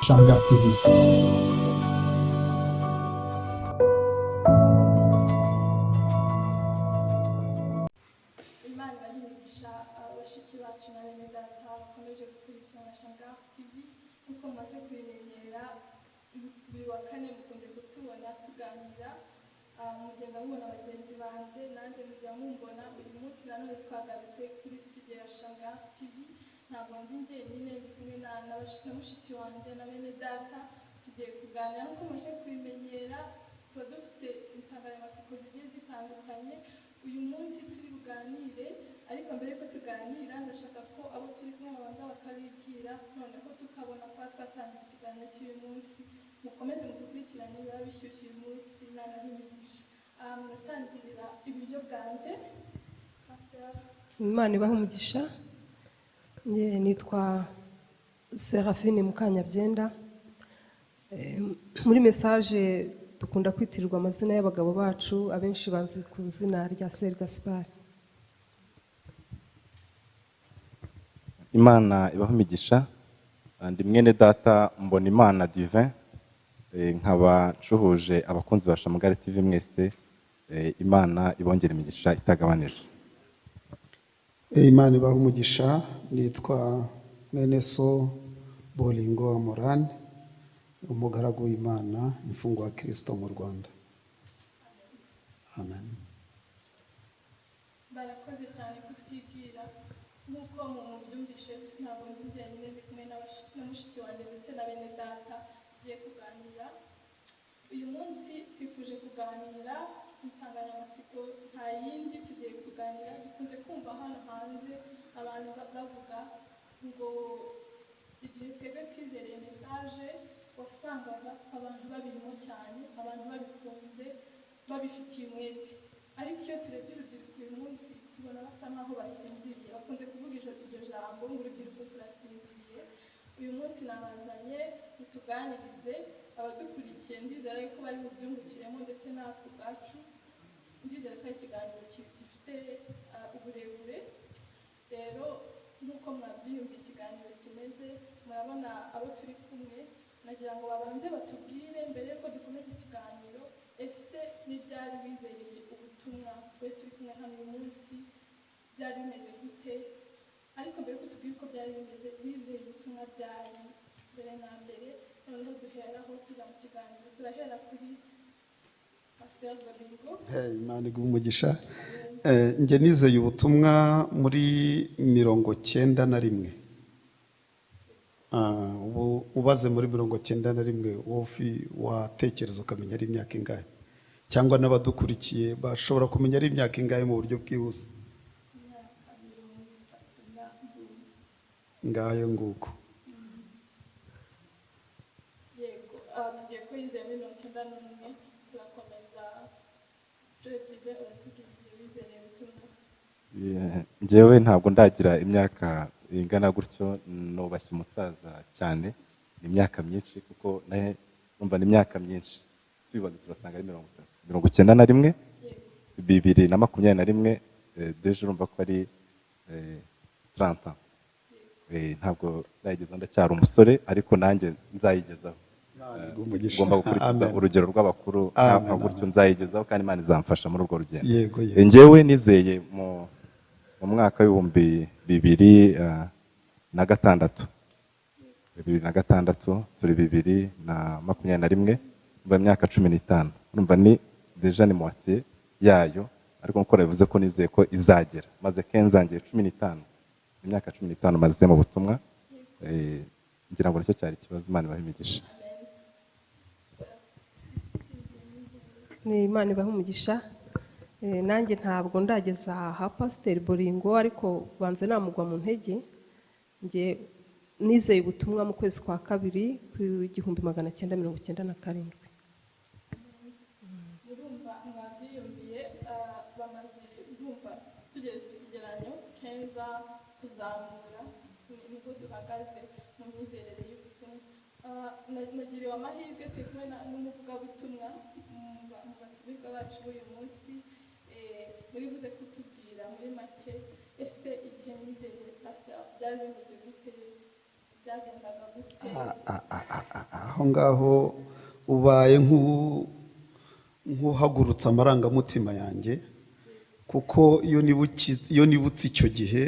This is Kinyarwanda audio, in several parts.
Schamgar TV. Imana ibahe umugisha abashiki bacu na bene data bakomeje gukurikirana Schamgar TV nk'uko mumaze kubimenyera buri wa kane mukunze kutubona tuganira mugenda mubona bagenzi banjye nanjye mujya mumbona uyu munsi nanone twagarutse kuri studio ya Schamgar TV ntabwo ndi njyenyine ndi kumwe na mushiki wanjye na bene data tugiye kuganira nk'uko muje kubimenyera tuba dufite insanganyamatsiko zigiye zitandukanye uyu munsi turi buganire ariko mbere ko tuganira ndashaka ko abo turi kumwe babanza bakabibwira noneho tukabona ko twatangira ikiganiro cy'uyu munsi mukomeze mukurikirane biba bishyushye uyu munsi Imana n'imigisha natangirira ibiryo bwanjye Imana ibahe umugisha nitwa Serafine Mukanyabyenda muri message dukunda kwitirirwa amazina y'abagabo bacu abenshi bazi ku izina rya Ser Gaspard. Imana ibahe imigisha ndi mwene data mbona Imana divin nkaba nshuhuje abakunzi ba Schamgar TV mwese Imana ibongera imigisha itagabanije. Imana ibahe umugisha nitwa mwene so Bolingo Amorane umugaragu w'Imana imfungwa wa Kristo mu Rwanda. Amen. Barakoze cyane kutwibwira nk'uko mubyumvishe ntabwo ndi njyenyine ndi kumwe na mushiki wanjye ndetse na bene data tugiye kuganira uyu munsi twifuje kuganira insanganyamatsiko nta yindi tugiye kuganira dukunze kumva hano hanze abantu bavuga ngo igihe twebwe twizereye message wasangaga abantu babirimo cyane abantu babikunze babifitiye umwete ariko iyo turebye urubyiruko uyu munsi tubona basa nkaho basinziriye bakunze kuvuga iryo jambo ngo urubyiruko turasinziriye uyu munsi nabazanye tuganirize abadukurikiye ndizera ko bari bubyungukiremo ndetse natwe ubwacu ndizera ko ikiganiro gifite uburebure rero nk'uko mwabyiyumviye ikiganiro kimeze murabona abo turi kumwe nagira ngo babanze batubwire mbere yuko dukomeza ikiganiro ese n'ibyari wizeye ubutumwa twe turi kumwe hano uyu munsi byari bimeze gute ariko mbere yuko tubwire uko byari bimeze wizeye ubutumwa byari mbere na mbere noneho duheraho tujya mu kiganiro turahera kuri Pastor Babingo. Imana iguhe umugisha njye nizeye ubutumwa muri 91. Ubu ubaze muri 91 wowe watekereza ukamenya ari imyaka ingahe cyangwa n'abadukurikiye bashobora kumenya ari imyaka ingahe mu buryo bwihuse ngayo nguko yego tugiye kwizera muri 91 turakomeza tugiye uratubwira wizeye ubutumwa Njyewe ntabwo ndagira imyaka ingana gutyo nubashye umusaza cyane imyaka myinshi kuko naye numva ni imyaka myinshi tubibaza turasanga ari 91 2021 deje urumva ko ari 30 ntabwo ndayigeza ndacyari umusore ariko nanjye nzayigezaho ngomba gukurikiza urugero rw'abakuru nka gutyo nzayigezaho kandi Imana izamfasha muri urwo rugendo njyewe nizeye mu mwaka w'ibihumbi 2006 turi 2021 mba imyaka 15 urumva ni deja ni moitié yayo ariko nko bivuze ko nizeye ko izagera maze kenzangiye 15 imyaka 15 maze mu butumwa ngira ngo nicyo cyari ikibazo Imana ibahe imigisha. Ni Imana ibahe umugisha nanjye ntabwo ndageza aha Pastor Bolingo ariko banze namugwa mu ntege nge nizeye ubutumwa mu kwezi kwa kabiri ku 1997. Murumva mwabyiyumviye bamaze ndumva tugeze ikigeranyo keza kuzamura nibwo duhagaze mu myizerere y'ubutumwa nagiriwe amahirwe turi kumwe n'umuvugabutumwa mu batumirwa bacu b'uyu munsi muri buze kutubwira muri make ese igihe mwizereye Pastor byari bimeze gute byagendaga gute? aho ngaho ubaye nk'uhagurutse amarangamutima yanjye, kuko iyo nibutse icyo gihe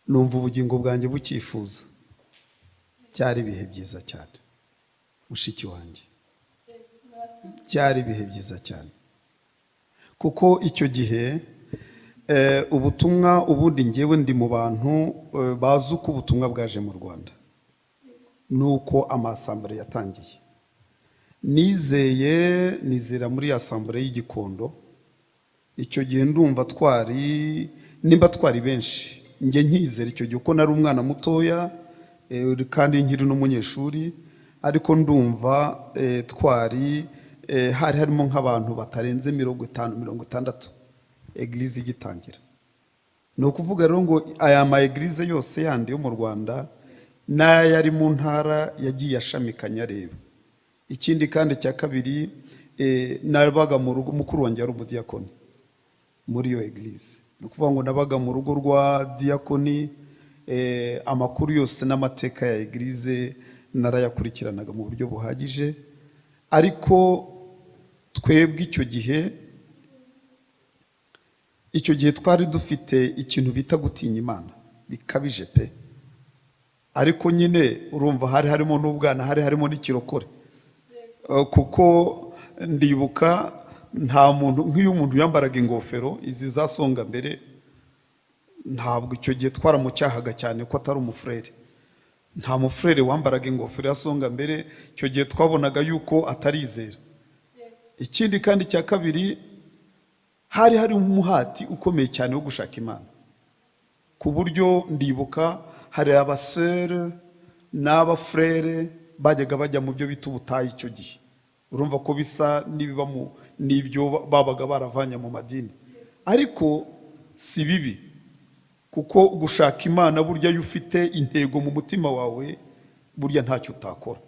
numva ubugingo bwanjye bucyifuza. byari ibihe byiza cyane mushiki wanjye, byari ibihe byiza cyane, kuko icyo gihe ubutumwa ubundi ngewe ndi mu bantu bazi uko ubutumwa bwaje mu Rwanda, nuko amasambure yatangiye. nizera muri asambure y'Igikondo. icyo gihe ndumva nimba twari benshi, njye nkizera icyo gihe uko nari umwana mutoya kandi nkiri n'umunyeshuri, ariko ndumva hari harimo nk'abantu batarenze 50-60 eglise igitangira. ni ukuvuga rero ngo aya ma eglise yose yandi yo mu Rwanda n'ayari mu ntara yagiye ashamikanya areba. ikindi kandi cya kabiri, nabaga mu rugo, mukuru wanjye yari umudiyakoni muri iyo eglise. ni ukuvuga ngo nabaga mu rugo rwa diyakoni, amakuru yose n'amateka ya eglise narayakurikiranaga mu buryo buhagije. ariko twebwe icyo gihe twari dufite ikintu bita gutinya Imana bikabije pe. ariko nyine urumva hari harimo n'ubwana, hari harimo n'ikirokore, kuko ndibuka nta muntu, nk'iyo umuntu yambaraga ingofero izi zasonga mbere, ntabwo icyo gihe twaramucyahaga cyane ko atari umufurere. nta mufurere wambaraga ingofero yasonga mbere, icyo gihe twabonaga yuko atarizera. ikindi kandi cya kabiri, hari hari umuhati ukomeye cyane wo gushaka Imana, ku buryo ndibuka hari abasere n'abafurere bajyaga bajya mu byo bita ubutayu icyo gihe. urumva ko bisa n'ibyo babaga baravanye mu madini, ariko si bibi, kuko gushaka Imana burya iyo ufite intego mu mutima wawe, burya ntacyo utakora.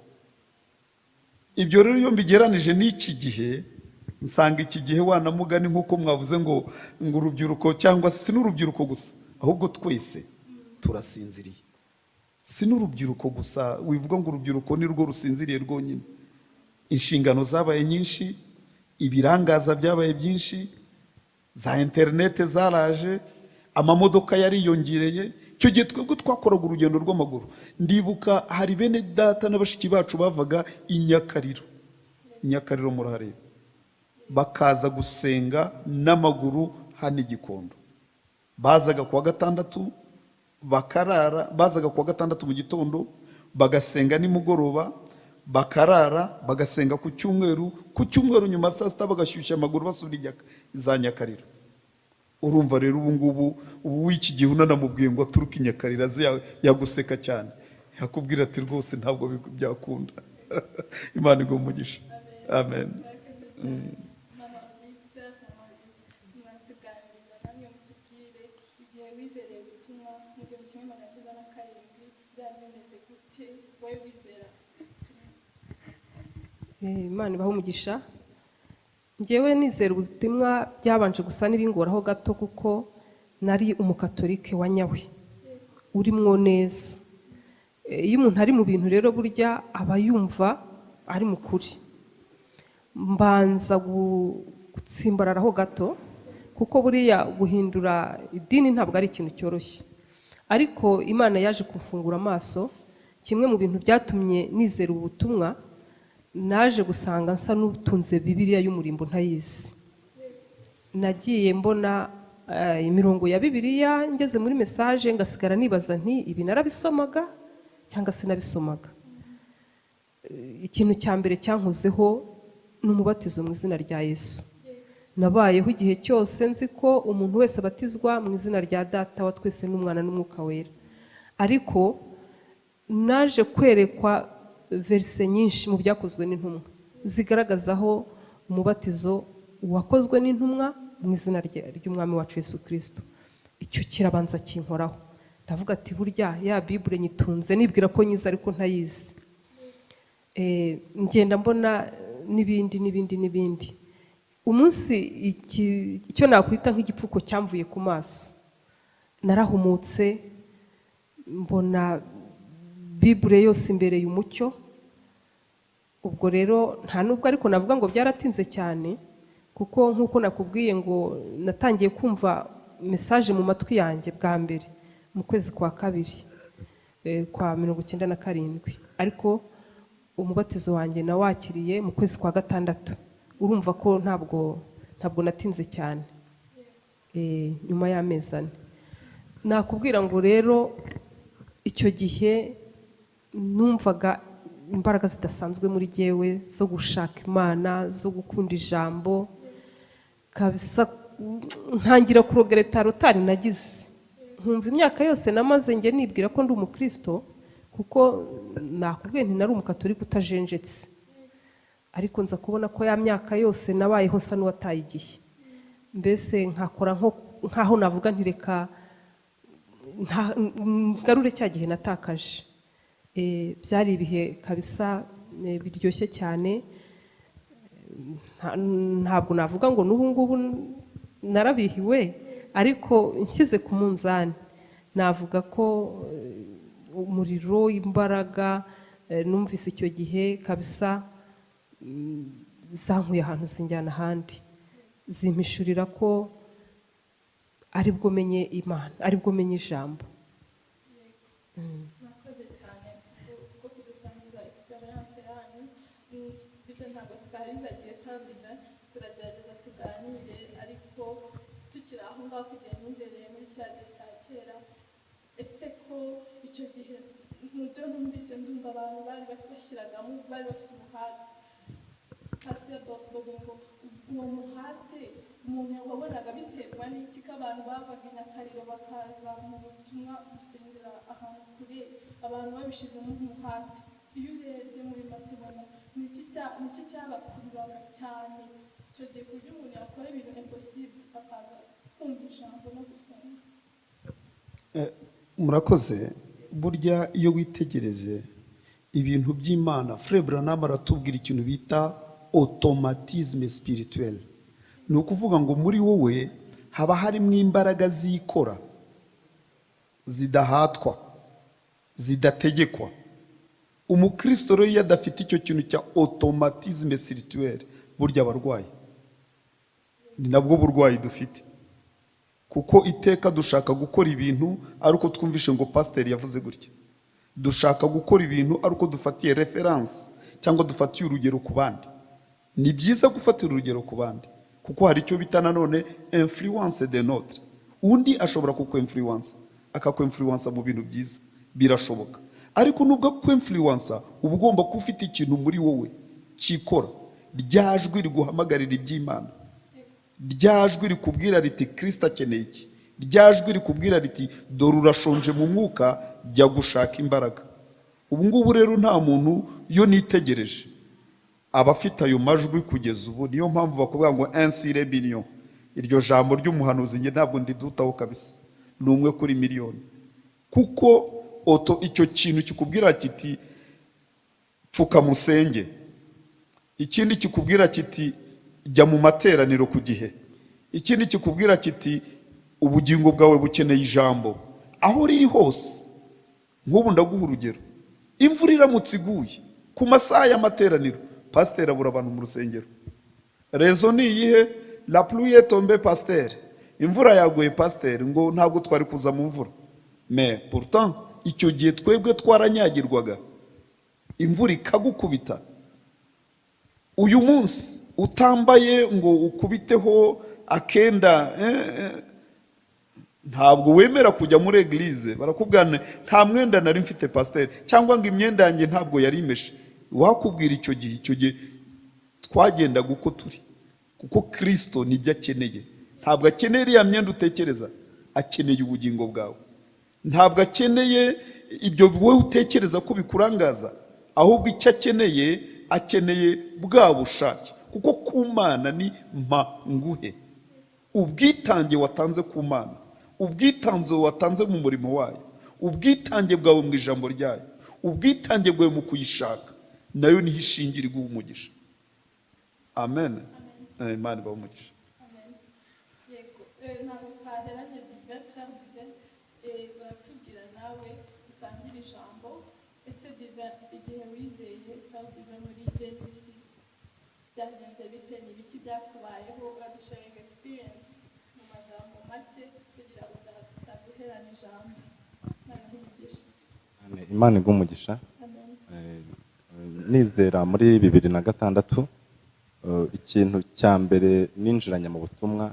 ibyo rero iyo mbigeranije n'iki gihe, nsanga iki gihe wanamugani nk'uko mwavuze ngo urubyiruko, cyangwa si n'urubyiruko gusa, ahubwo twese turasinziriye. si n'urubyiruko gusa wivuga ngo urubyiruko ni rwo rusinziriye rwonyine. inshingano zabaye nyinshi, ibirangaza byabaye byinshi, za interinete zaraje, amamodoka yariyongereye. icyo gihe twebwe twakoraga urugendo rw'amaguru. ndibuka hari bene data n'abashiki bacu bavaga i Nyakariro murahareba, bakaza gusenga n'amaguru hano i Gikondo. bazaga kuwa gatandatu bakarara, bazaga kuwa gatandatu mu gitondo bagasenga nimugoroba, bakarara bagasenga ku cyumweru nyuma saa sita bagashyushya amaguru basubira za Nyakariro. urumva rero ubu ngubu w'iki gihe unanamubwiye ngo aturuke i Nyakariro aze yaguseka cyane, yakubwira ati rwose ntabwo byakunda. Imana iguhe umugisha. amen. mama Lisa, mwatuganiriza namwe mutubwire igihe wizereye ubutumwa mu 1997 byari bimeze gute, wowe wizera? Imana ibahe umugisha. Njyewe nizera ubutumwa byabanje gusa n'ibingoraho gato, kuko nari umukatolike wa nyawe urimwo neza. iyo umuntu ari mu bintu rero burya aba yumva ari mukuri. mbanza gutsimbararaho gato, kuko buriya guhindura idini ntabwo ari ikintu cyoroshye, ariko Imana yaje kumfungura amaso. kimwe mu bintu byatumye nizera ubutumwa, naje gusanga nsa n'utunze Bibiliya y'umurimbo ntayizi. nagiye mbona imirongo ya Bibiliya, ngeze muri message ngasigara nibaza nti ibi narabisomaga cyangwa sinabisomaga. ikintu cya mbere cyankozeho ni umubatizo mu izina rya Yesu. nabayeho igihe cyose nzi ko umuntu wese abatizwa mu izina rya Data wa twese n'Umwana n'Umwuka wera, ariko naje kwerekwa verse nyinshi mu byakozwe n'intumwa zigaragaza aho umubatizo wakozwe n'intumwa mu izina ry'Umwami wacu Yesu Kristo. icyo kirabanza kinkoraho, ndavuga ati burya ya Bible nyitunze nibwira ko nyiza ariko ntayizi. ngenda mbona n'ibindi. umunsi icyo nakwita nk'igipfuko cyamvuye ku maso, narahumutse mbona bibure yose imbere y'umucyo. Ubwo rero nta nubwo ariko navuga ngo byaratinze cyane, kuko nk'uko nakubwiye ngo natangiye kumva mesaje mu matwi yanjye bwa mbere mu kwezi kwa kabiri kwa 97, ariko umubatizo wanjye nawakiriye mu kwezi kwa gatandatu. Urumva ko ntabwo natinze cyane, nyuma y'amezi 4. Nakubwira ngo rero icyo gihe numvaga imbaraga zidasanzwe muri jyewe zo gushaka Imana, zo gukunda ijambo kabisa. Ntangira kurogereta rotari nagize, nkumva imyaka yose namaze nge nibwira ko ndi umukristo, kuko nakubwiye nti nari umukatolika utajenjetse, ariko nza kubona ko ya myaka yose nabayeho nsa n'uwataye igihe. Mbese nkakora nkaho navuga ntireka ngarure cya gihe natakaje. Byari ibihe kabisa biryoshye cyane. Ntabwo navuga ngo n'ubu ngubu narabihiwe, ariko nshyize ku munzani navuga ko umuriro, imbaraga numvise icyo gihe kabisa zankuye ahantu zinjyana ahandi, zimpishurira ko aribwo menye Imana, aribwo menye ijambo. Murakoze cyane kuko kudusangiza experience yanyu. Bityo ntabwo twarindagiye kandi turagerageza tuganire, ariko tukiri aho ngaho kugira nizereye muri cya gihe cya kera. Ese ko icyo gihe mu byo numvise ndumva abantu bari bashyiragamo, bari bafite umuhate. Pastor Bobo ngo uwo muhate umuntu wabonaga biterwa n'iki ko abantu bavaga Nyakariro bakaza mu butumwa gusengera ahantu kure, abantu babishizemo umuhate. Iyo urebye muri make ubona niki cyabakururaga cyane icyo gihe ku buryo umuntu yakora ibintu impossible akaza kumva ijambo no gusoma. Murakoze. Burya iyo witegereje ibintu by'Imana, Frère Branham aratubwira ikintu bita automatisme spirituel. Ni ukuvuga ngo muri wowe haba harimo imbaraga zikora, zidahatwa, zidategekwa. Umukristo rero iyo adafite icyo kintu cya automatisme spirituel, burya abarwayi. Ni nabwo burwayi dufite, kuko iteka dushaka gukora ibintu ari uko twumvishe ngo pasiteri yavuze gutya. Dushaka gukora ibintu ari uko dufatiye reference cyangwa dufatiye urugero ku bandi. Ni byiza gufatira urugero ku bandi, kuko hari icyo bita nanone influence de notre. Undi ashobora kukwinfluence, akakwinfluence mu bintu byiza, birashoboka. Ariko nubwo kwinfluence uba ugomba kuba ufite ikintu muri wowe cyikora, ryajwi riguhamagarira iby'Imana, ryajwi rikubwira riti Kristo akeneye iki, ryajwi rikubwira riti dore urashonje mu mwuka, jya gushaka imbaraga. Ubu ngubu rero nta muntu yo nitegereje aba afite ayo majwi kugeza ubu. Niyo mpamvu bakubwira ngo insire billion. Iryo jambo ry'umuhanuzi nge ntabwo ndidutaho kabisa, ni 1 kuri miliyoni. Kuko icyo kintu kikubwira kiti pfuka musenge, ikindi kikubwira kiti jya mu materaniro ku gihe, ikindi kikubwira kiti ubugingo bwawe bukeneye ijambo. Aho riri hose, nk'ubu ndaguha urugero, imvura iramutse iguye ku masaha y'amateraniro, pasiteri abura abantu mu rusengero. Rezo ni iyihe? La pluie est tombée pasiteri, imvura yaguye pasiteri, ngo ntabwo twari kuza mu mvura. Mais pourtant icyo gihe twebwe twaranyagirwaga, imvura ikagukubita. Uyu munsi utambaye ngo ukubiteho akenda, ntabwo wemera kujya muri eglise. Barakubwira nta mwenda nari mfite pasiteri, cyangwa ngo imyenda yanjye ntabwo yari imeshe. Wakubwira icyo gihe twagendaga uko turi, kuko Kristo nibyo akeneye. Ntabwo akeneye ya myenda utekereza, akeneye ubugingo bwawe. Ntabwo akeneye ibyo wowe utekereza ko bikurangaza, ahubwo icyo akeneye bwa bushake. Kuko ku Mana ni nguhe, ubwitange watanze ku Mana, ubwitange watanze mu murimo wayo, ubwitange bwawe mu ijambo ryayo, ubwitange bwawe mu kuyishaka, nayo niho ishingira iguha umugisha. Amen. Imana ibahe umugisha. Yego, ntabwo twaheranye baratubwira nawe dusangira ijambo. kumenya igihe wizeye twavuga muri Genesis byagenze bite, ni ibiki byakubayeho, uradusharinga experience mu magambo make kugira ngo tutaduherana ijambo. Imana iguhe umugisha. Nizera muri 2006 ikintu cya mbere ninjiranye mu butumwa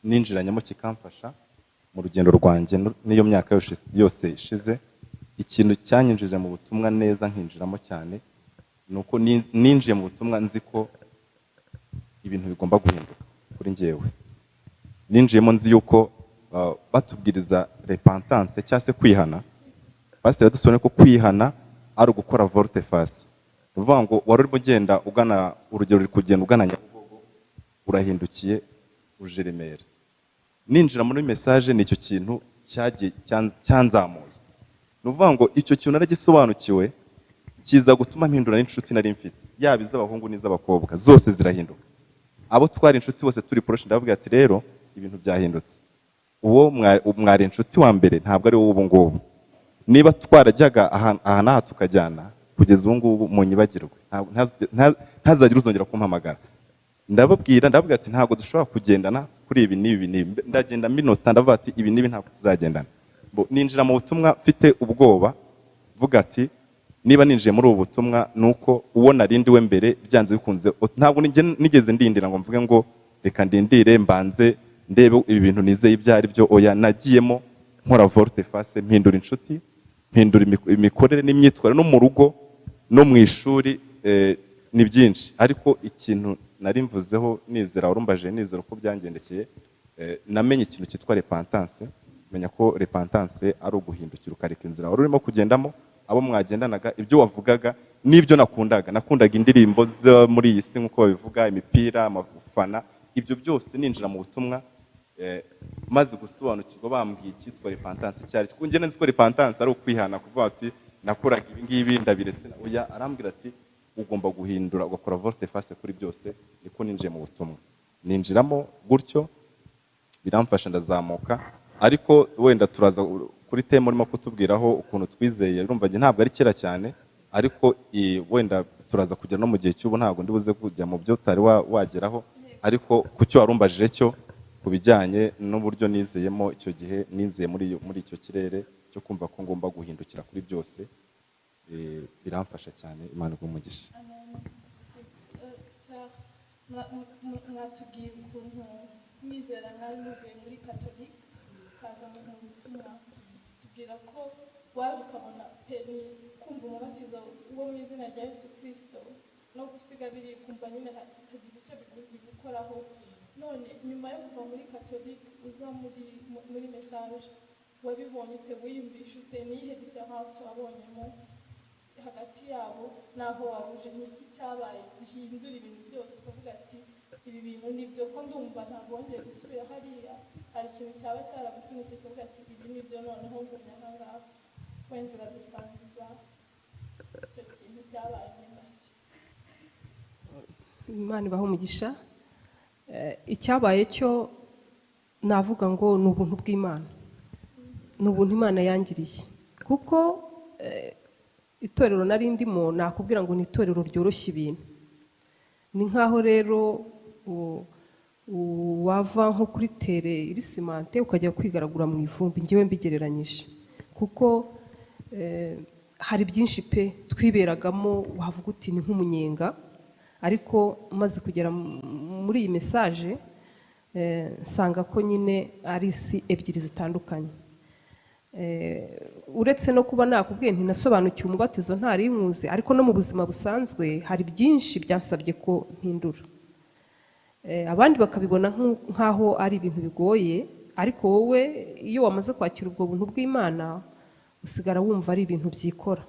ninjiranyemo kikamfasha mu rugendo rwanjye n'iyo myaka yose ishize, ikintu cyanyinjije mu butumwa neza nkinjiramo cyane nuko ninjiye mu butumwa nzi ko ibintu bigomba guhinduka kuri njyewe. Ninjiyemo nzi yuko batubwiriza repentance cyangwa se kwihana. Pasiteri yadusobanuriye ko kwihana ari ugukora volte face. Uvuga ngo wari urimo ugenda ugana urugero ruri kugenda ugana Nyabugogo, urahindukiye uje Remera. Ninjira muri message nicyo kintu cyagiye cyanzamuye. Nuvuga ngo icyo kintu naragisobanukiwe kiza gutuma mpindura n'inshuti nari mfite, yaba iz'abahungu n'iz'abakobwa zose zirahinduka. Abo twari inshuti bose turi poroshe ndavuga ati rero ibintu byahindutse. Uwo mwari inshuti wa mbere ntabwo ari wowe ubu ngubu. Niba twarajyaga aha n'aha tukajyana kugeza ubu ngubu mu nyibagirwe, ntazagire uzongera kumpamagara. Ndavuga ati ntabwo dushobora kugendana kuri ibi n'ibi n'ibi. Ndagenda minota ndavuga ati ibi n'ibi ntabwo tuzagendana. Ninjira mu butumwa mfite ubwoba, vuga ati niba ninjiye muri ubu butumwa nuko uwo narindiwe mbere byanze bikunze. Ntabwo nigeze ndindira ngo mvuge ngo reka ndindire mbanze ndebe ibi bintu nizeye ibyo ari byo. Oya, nagiyemo nkora volte face, mpindura inshuti, mpindura imikorere n'imyitwarire no mu rugo no mu ishuri. Ni byinshi, ariko ikintu nari mvuzeho nizera warumbaje nizera ko byangendekeye. Namenye ikintu cyitwa repentance, menya ko repentance ari uguhindukira ukareka inzira wari urimo kugendamo, abo mwagendanaga, ibyo wavugaga n'ibyo nakundaga indirimbo zo muri iyi si nk'uko babivuga, imipira, amafana, ibyo byose ninjira mu butumwa maze gusobanukirwa bambwiye icyitwa repentance cyari. Njye nzi ko repentance ari ukwihana, kuvuga ati nakoraga ibi ngibi ndabiretse. Oya, arambwira ati ugomba guhindura ugakora volte face kuri byose. Niko ninjiye mu butumwa, ninjiramo gutyo biramfasha ndazamuka. Ariko wenda turaza kuri tema urimo kutubwiraho ukuntu twizeye, urumva nge ntabwo ari kera cyane, ariko wenda turaza kugera no mu gihe cy'ubu, ntabwo ndibuze kujya mu byo utari wageraho. Ariko ku cyo warumbajije cyo kubijyanye n'uburyo nizeyemo icyo gihe, nizeye muri icyo kirere cyo kumva ko ngomba guhindukira kuri byose, biramfasha cyane. Imana iguhe umugisha. Mwatubwira ukuntu mwizera mwari muvuye muri Katolika ukaza mu butumwa, tubwira ko waje ukabona kumva umubatizo wo mu izina rya Yesu Kristo no gusiga biri kumva nyine hagize icyo bigukoraho. None nyuma yo kuva muri Katolika uza muri message, wabibonye ute, wiyumvisha ute, niyihe diference wabonyemo hagati yabo naho waruje? Niki cyabaye gihindura ibintu byose ukavuga ati ibi bintu nibyo ko ndumva ntabwo wongeye gusubira hariya? Hari ikintu cyaba cyaragusunitse ukavuga ati ibi nibyo noneho ngumye aha ngaha? Wenda uradusangiza icyo kintu cyabaye muri make. Imana ibahe umugisha. Icyabaye cyo navuga ngo ni ubuntu bw'Imana, ni ubuntu Imana yangiriye. Kuko itorero nari ndimo nakubwira ngo ni itorero ryoroshya ibintu. Ni nkaho rero wava nko kuri tere iri simante ukajya kwigaragura mu ivumbi, ngewe mbigereranyije. Kuko hari byinshi pe twiberagamo wavuga uti ni nk'umunyenga, ariko maze kugera muri iyi message nsanga ko nyine ari isi ebyiri zitandukanye. Uretse no kuba nakubwiye ntinasobanukiwe umubatizo ntari nywuzi, ariko no mu buzima busanzwe hari byinshi byansabye ko mpindura. Abandi bakabibona nkaho ari ibintu bigoye, ariko wowe iyo wamaze kwakira ubwo buntu bw'Imana usigara wumva ari ibintu byikora.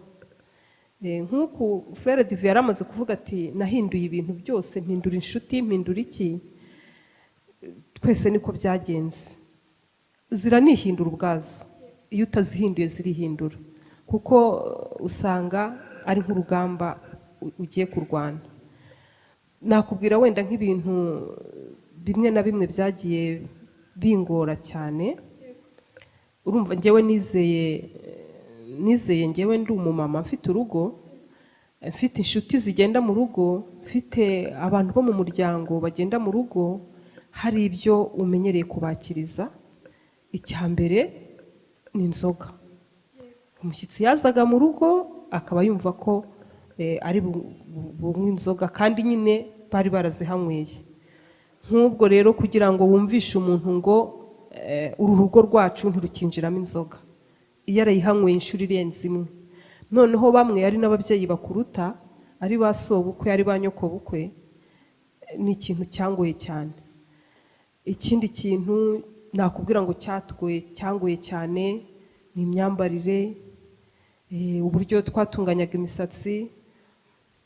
Nk'uku Frere Dive yaramaze kuvuga ati nahinduye ibintu byose, mpindura inshuti, mpindura iki. Twese niko byagenze, ziranihindura ubwazo. Iyo utazihinduye zirihindura, kuko usanga ari nk'urugamba ugiye kurwana. Nakubwira wenda nk'ibintu bimwe na bimwe byagiye bingora cyane. Urumva ngewe nizeye nizeye ngewe ndi umumama mfite urugo, mfite inshuti zigenda mu rugo, mfite abantu bo mu muryango bagenda mu rugo, hari ibyo umenyereye kubakiriza. Icya mbere ni inzoga. Umushyitsi yazaga mu rugo akaba yumva ko ari bunywe inzoga kandi nyine bari barazihanyweye. Nk'ubwo rero kugira ngo wumvishe umuntu ngo uru rugo rwacu ntirukinjiramo inzoga, iyo arayihanyweye inshuro irenze imwe, noneho bamwe ari n'ababyeyi bakuruta, ari ba sobukwe, ari ba nyokobukwe, ni ikintu cyangoye cyane. Ikindi kintu nakubwira ngo cyangoye cyane ni imyambarire, uburyo twatunganyaga imisatsi.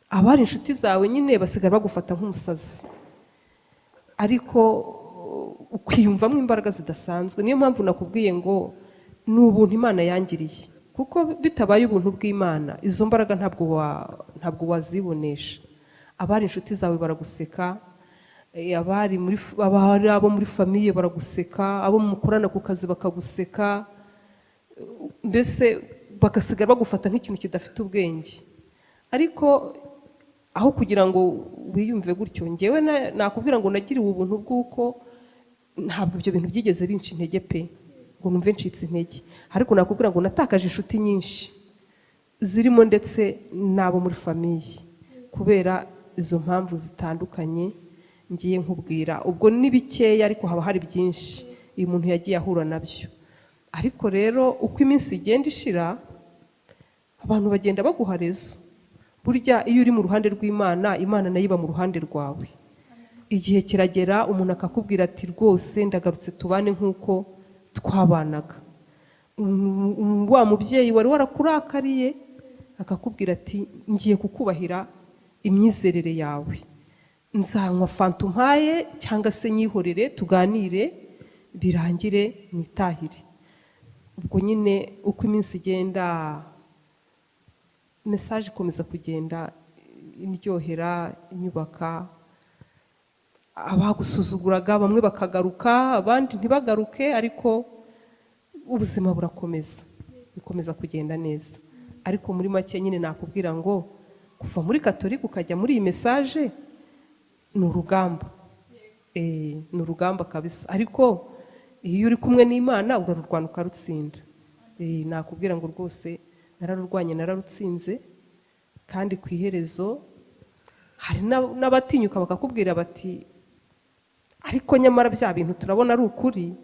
Abari inshuti zawe nyine basigara bagufata nk'umusazi, ariko ukwiyumvamo imbaraga zidasanzwe. Niyo mpamvu nakubwiye ngo ni ubuntu Imana yangiriye, kuko bitabaye ubuntu bw'Imana izo mbaraga ntabwo wazibonesha. Abari inshuti zawe baraguseka, abari abo muri famiye baraguseka, abo mukorana ku kazi bakaguseka, mbese bagasigara bagufata nk'ikintu kidafite ubwenge. Ariko aho kugira ngo wiyumve gutyo, ngewe nakubwira ngo nagiriwe ubuntu bw'uko ntabwo ibyo bintu byigeze binca intege pe, ngo numve ncitse intege. Ariko nakubwira ngo natakaje inshuti nyinshi zirimo ndetse n'abo muri famiye kubera izo mpamvu zitandukanye ngiye nkubwira. Ubwo ni bikeya ariko haba hari byinshi uyu muntu yagiye ahura nabyo. Ariko rero uko iminsi igenda ishira, abantu bagenda baguha rezo. Burya iyo uri mu ruhande rw'Imana, Imana nayo iba mu ruhande rwawe. Igihe kiragera umuntu akakubwira ati rwose ndagarutse tubane nk'uko twabanaga. Wa mubyeyi wari warakurakariye akakubwira ati ngiye kukubahira imyizerere yawe, nzanywa fanta umpaye cyangwa se nyihorere tuganire birangire nitahire. Ubwo nyine uko iminsi igenda message ikomeza kugenda indyohera, inyubaka. Abagusuzuguraga bamwe bakagaruka, abandi ntibagaruke, ariko ubuzima burakomeza, bikomeza kugenda neza. Ariko muri make nyine nakubwira ngo kuva muri Katolika ukajya muri iyi message ni urugamba. Ni urugamba kabisa, ariko iyo uri kumwe n'Imana urarurwana ukarutsinda. Nakubwira ngo rwose nararurwanye nararutsinze, kandi ku iherezo hari n'abatinyuka bakakubwira bati ariko nyamara bya bintu turabona ari ukuri,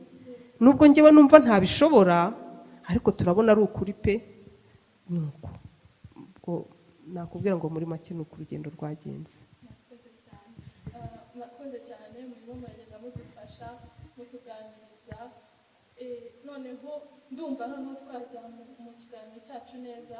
nubwo ngewe numva ntabishobora, ariko turabona ari ukuri pe. Nuko ubwo nakubwira ngo muri make nuko urugendo rwagenze. Murakoze cyane, murimo muragenda mudufasha mutuganiriza. Noneho ndumva noneho twajya mu kiganiro cyacu neza,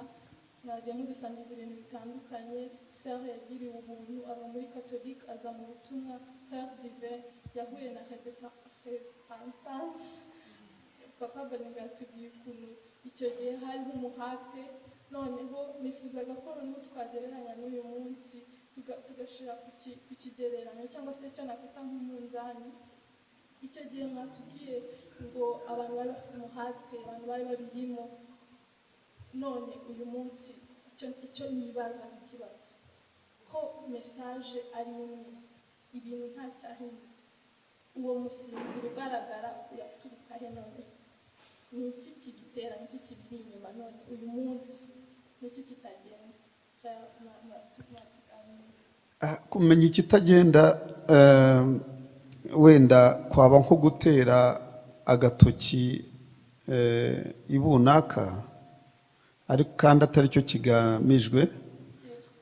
mwagiye mudusangiza ibintu bitandukanye. Sœur yagiriwe ubuntu aba muri Catholique, aza mu butumwa Père Divin, yahuye na repentance. Papa Baninga yatubwiye ukuntu icyo gihe hariho umuhate. Noneho nifuzaga ko noneho twagereranya n'uyu munsi tugashyira ku kigereranyo cyangwa se icyo nakwita nk'umunzani. Icyo gihe mwatubwiye ngo abantu bari bafite umuhate, abantu bari babirimo. None uyu munsi icyo nibaza nk'ikibazo, ko message ari imwe, ibintu nta cyahindutse, uwo musinziro ugaragara yaturuka he? None ni iki kigitera, ni iki kibiri inyuma? None uyu munsi ni iki kitagenda? Kumenya ikitagenda wenda kwaba nko gutera agatoki ibunaka, ariko kandi atari cyo kigamijwe.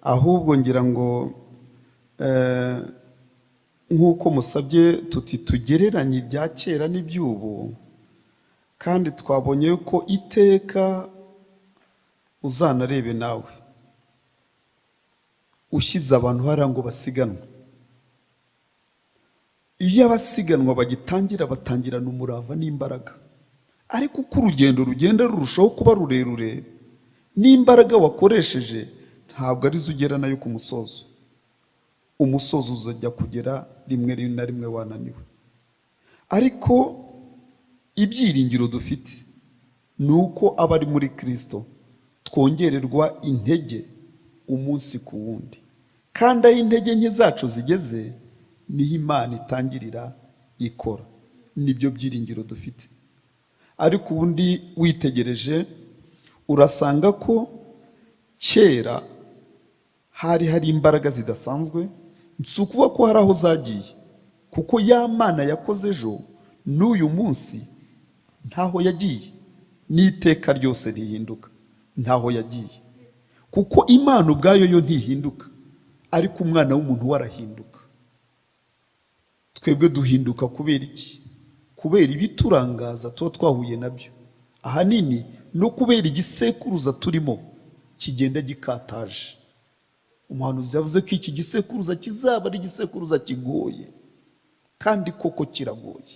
Ahubwo ngira ngo nk'uko musabye tuti tugereranye ibya kera n'iby'ubu, kandi twabonye ko iteka uzanarebe nawe ushyize abantu hariya ngo basiganwe. Iyo abasiganwa bagitangira batangirana umurava n'imbaraga, ariko uko urugendo rugenda rurushaho kuba rurerure, n'imbaraga wakoresheje ntabwo arizo ugera nayo ku musozo. Umusozo uzajya kugera rimwe na rimwe wananiwe. Ariko ibyiringiro dufite ni uko abari muri Kristo twongererwa intege umunsi ku wundi, kandi aho intege nke zacu zigeze niho Imana itangirira ikora. Nibyo byiringiro dufite. Ariko ubundi witegereje urasanga ko kera hari imbaraga zidasanzwe, si ukuvuga ko hari aho zagiye, kuko ya Mana yakoze ejo n'uyu munsi ntaho yagiye, n'iteka ryose rihinduka, ntaho yagiye, kuko Imana ubwayo yo ntihinduka, ariko umwana w'umuntu we arahinduka. Twebwe duhinduka kubera iki? Kubera ibiturangaza tuba twahuye nabyo, ahanini no kubera igisekuruza turimo kigenda gikataje. Umuhanuzi yavuze ko iki gisekuruza kizaba ari igisekuruza kigoye, kandi koko kiragoye.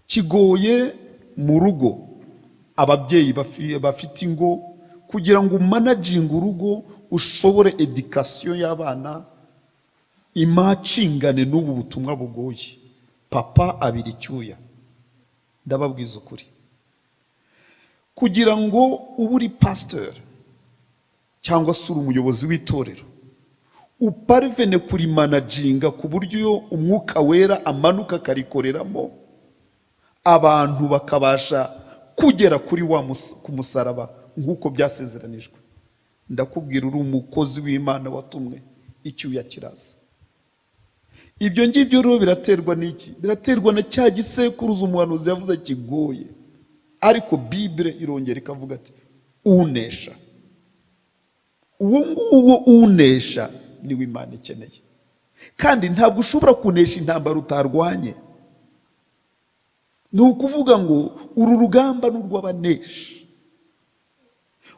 Kigoye mu rugo, ababyeyi bafite ingo, kugira ngo umanaginge urugo, ushobore education y'abana, imacingane n'ubu butumwa bugoye. Papa abira icyuya, ndababwiza ukuri. Kugira ngo ube uri pasteur cyangwa se uri umuyobozi w'itorero, uparvene kuri managinga ku buryo umwuka wera amanuka akarikoreramo, abantu bakabasha kugera kuri ku musaraba nk'uko byasezeranijwe. Ndakubwira, uri umukozi w'Imana watumwe, icyuya kiraza. Ibyo ngibyo rero biraterwa n'iki? Biraterwa na cya gisekuruza umuhanuzi yavuze kigoye, ariko Bible irongera ikavuga ati unesha. Uwo nguwo unesha niwe Imana ikeneye, kandi ntabwo ushobora kunesha intambara utarwanye. Ni ukuvuga ngo uru rugamba ni urw'abanesha.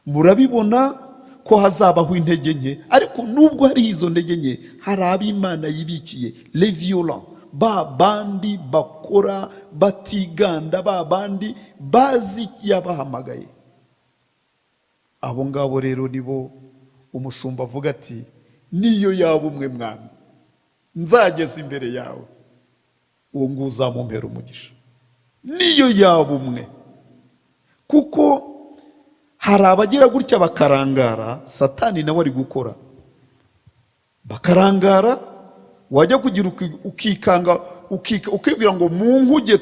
Murabibona ko hazabaho intege nke, ariko nubwo hari izo ntege nke, hari ab'Imana yibikiye, les violents, ba bandi bakora batiganda, ba bandi bazi yabahamagaye. Abo ngabo rero nibo umushumba avuga ati niyo yaba umwe Mwami nzageza imbere yawe, uwo nguwo uzamumpera umugisha. Niyo yaba umwe, kuko hari abagira gutya bakarangara, Satani nawe ari gukora, bakarangara, wajya kugira ukikanga, ukibwira ngo mu nkuge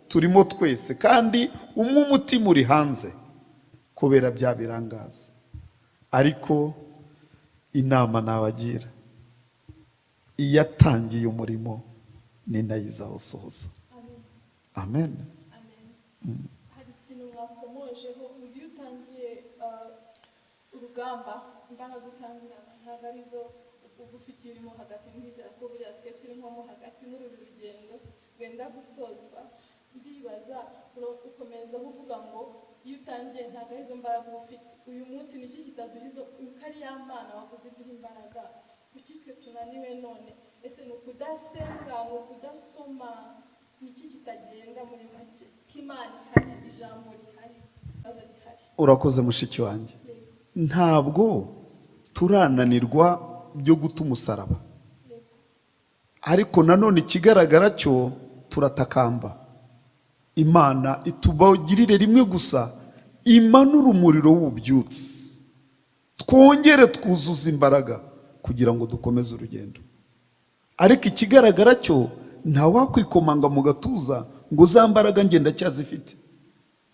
turimo twese, kandi umwe umutima uri hanze kubera bya birangaza. Ariko inama nabagira, iyatangiye umurimo ni nayo izawusohoza. Amen. Hari ikintu mwakomojeho, iyo utangiye urugamba, imbaraga utangirana ntabwo arizo ugufitiye urimo hagati. Ndizera ko buriya twe turimo hagati muri uru rugendo rwenda gusozwa. Ndibaza ukomeza uvuga ngo iyo utangiye ntabwo arizo mbaraga ufite. Uyu munsi niki kitaduha izo, uko ari ya Mana wavuze iduha imbaraga, kuki twe tunaniwe none? Ese ni ukudasenga, ni ukudasoma, niki kitagenda muri make? Imana ihari, ijambo rihari, ikibazo gihari. Urakoze mushiki wanjye. Ntabwo turananirwa byo guta umusaraba, ariko nanone ikigaragara cyo turatakamba. Imana itubagirire rimwe gusa, imanura umuriro w'ububyutse, twongere twuzuza imbaraga kugira ngo dukomeze urugendo. Ariko ikigaragara cyo nta wakwikomanga mu gatuza ngo za mbaraga ngenda cyazifite,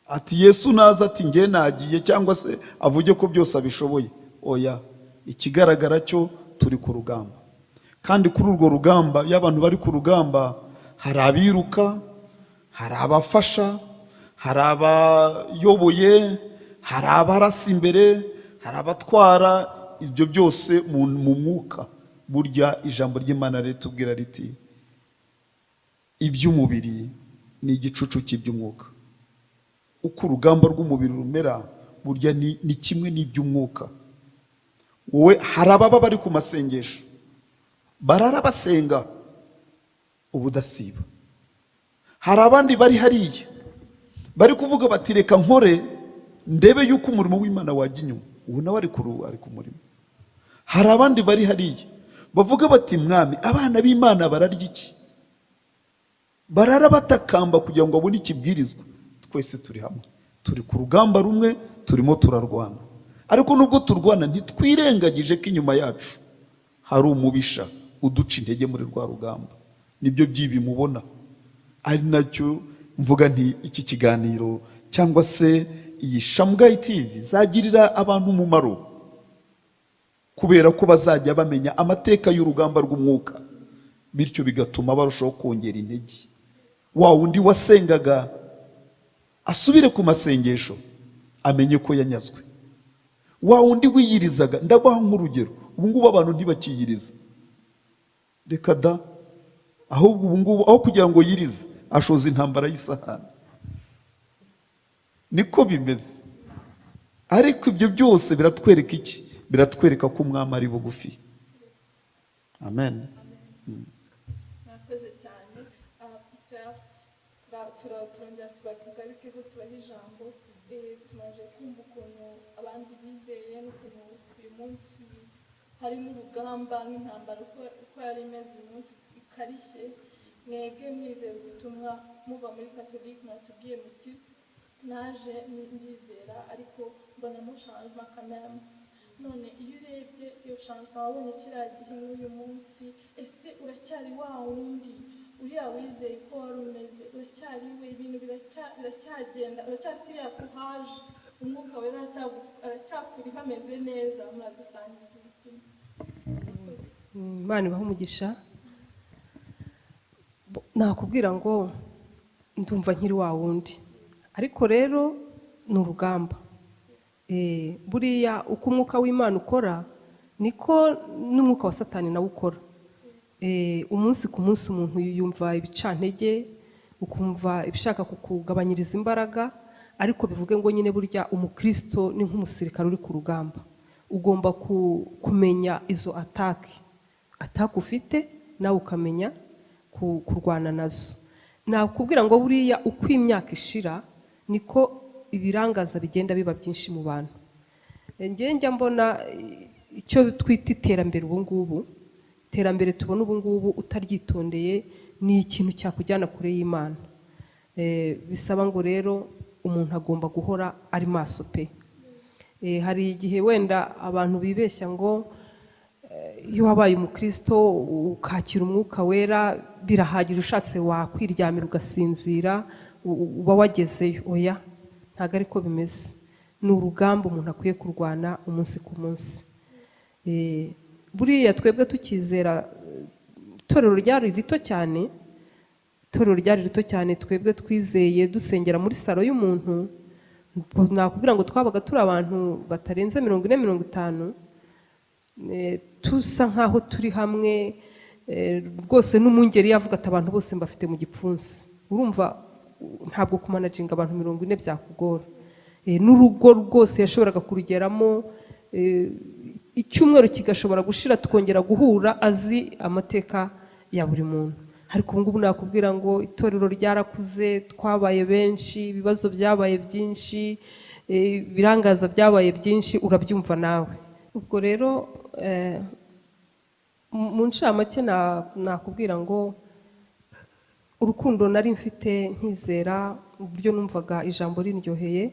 ati Yesu naza ati nge nagiye, cyangwa se avuge ko byose abishoboye. Oya, ikigaragara cyo turi ku rugamba, kandi kuri urwo rugamba, iyo abantu bari ku rugamba, hari abiruka, hari abafasha, hari abayoboye, hari abarasa imbere, hari abatwara. Ibyo byose mu mwuka. Burya ijambo ry'Imana ritubwira riti iby'umubiri ni igicucu cy'iby'umwuka. Uko urugamba rw'umubiri rumera, burya ni kimwe n'iby'umwuka. Wowe hari ababa bari ku masengesho, barara basenga ubudasiba. Hari abandi bari hariya bari kuvuga bati reka nkore ndebe yuko umurimo w'Imana wajya inyuma. Ubu nawe ari ku murimo. Hari abandi bari hariya bavuga bati Mwami, abana b'Imana bararya iki? Barara batakamba kugira ngo babone ikibwirizwa. Twese turi hamwe, turi ku rugamba rumwe, turimo turarwana. Ariko nubwo turwana ntitwirengagije ko inyuma yacu hari umubisha uduca intege muri rwa rugamba. Nibyo by'ibi mubona, ari nacyo mvuga nti iki kiganiro cyangwa se iyi Schamgar TV zagirira abantu umumaro, kubera ko bazajya bamenya amateka y'urugamba rw'umwuka, bityo bigatuma barushaho kongera intege. Wa wundi wasengaga asubire ku masengesho, amenye ko yanyazwe. Wa wundi wiyirizaga, ndabaha nk'urugero, ubu ngubu abantu ntibakiyiriza, reka da, ahubwo ubu ngubu aho kugira ngo yirize ashoza intambara y'isahani. Niko bimeze. Ariko ibyo byose biratwereka iki? Biratwereka ko umwami ari bugufi. Amen. Murakoze cyane. Turongera tubagarikeho tubahe ijambo. Tumaze kumva ukuntu abandi bizeye n'ukuntu uyu munsi harimo urugamba n'intambara uko yari imeze uyu munsi ikarishye. Mwebwe mwizera ubutumwa muva muri Catholic, mwatubwiye muti naje ndizera ariko mbonamo changement kamere. None iyo urebye iyo changement wabonye kiriya gihe n'uyu munsi, ese uracyari wa wundi uriya wizeye ko wari umeze? Uracyari we? Ibintu biracyagenda? Uracyafite iriya courage? Umwuka wera aracyakuri hameze neza? Muradusangiza ubutumwa. Imana ibahe umugisha. Nakubwira ngo ndumva nkiri wa wundi, ariko rero ni urugamba. Buriya uko umwuka w'Imana ukora niko n'umwuka wa Satani nawe ukora. Umunsi ku munsi umuntu yumva ibicantege, ukumva ibishaka kukugabanyiriza imbaraga, ariko bivuge ngo nyine burya umukristo ni nk'umusirikare uri ku rugamba. Ugomba kumenya izo atake ufite, nawe ukamenya kurwana nazo. Nakubwira ngo buriya uko imyaka ishira niko ibirangaza bigenda biba byinshi mu bantu. Njya mbona icyo twita iterambere ubu ngubu. Iterambere tubona ubu ngubu utaryitondeye ni ikintu cyakujyana kure y'Imana. Bisaba ngo rero umuntu agomba guhora ari maso pe. Hari igihe wenda abantu bibeshya ngo iyo wabaye umukristo ukakira umwuka wera birahagije, ushatse wakwiryamira ugasinzira uba wagezeyo. Oya, ntabwo ariko bimeze. Ni urugamba umuntu akwiye kurwana umunsi ku munsi. Buriya twebwe tukizera, itorero ryari rito cyane, twebwe twizeye dusengera muri salo y'umuntu. Nakubwira ngo twabaga turi abantu batarenze 40-50, tusa nkaho turi hamwe rwose. N'umwungeri yavuga ati abantu bose mbafite mu gipfunsi. Urumva ntabwo kumanaginga abantu 40 byakugora. N'urugo rwose yashoboraga kurugeramo, icyumweru kigashobora gushira tukongera guhura azi amateka ya buri muntu. Ariko ubu ngubu nakubwira ngo itorero ryarakuze, twabaye benshi, ibibazo byabaye byinshi, birangaza byabaye byinshi, urabyumva nawe. Ubwo rero mu ncamake nakubwira ngo urukundo nari mfite nkizera, uburyo numvaga ijambo rinryoheye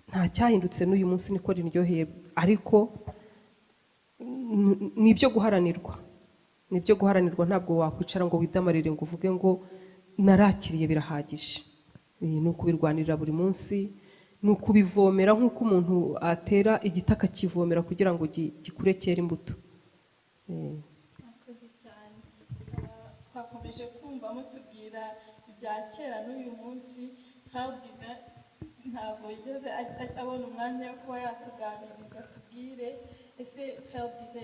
nta cyahindutse n'uyu munsi niko rinryoheye. Ariko nibyo guharanirwa, ntabwo wakwicara ngo widamarire ngo uvuge ngo narakiriye birahagije. Ni ukubirwanirira buri munsi, ni ukubivomera nk'uko umuntu atera igiti akakivomera kugira ngo gikure cyera imbuto. Murakoze cyane. Twakomeje kumva mutubwira ibya kera n'uyu munsi. Ntabwo yigeze abona umwanya wo kuba yatuganiriza. Tubwire, ese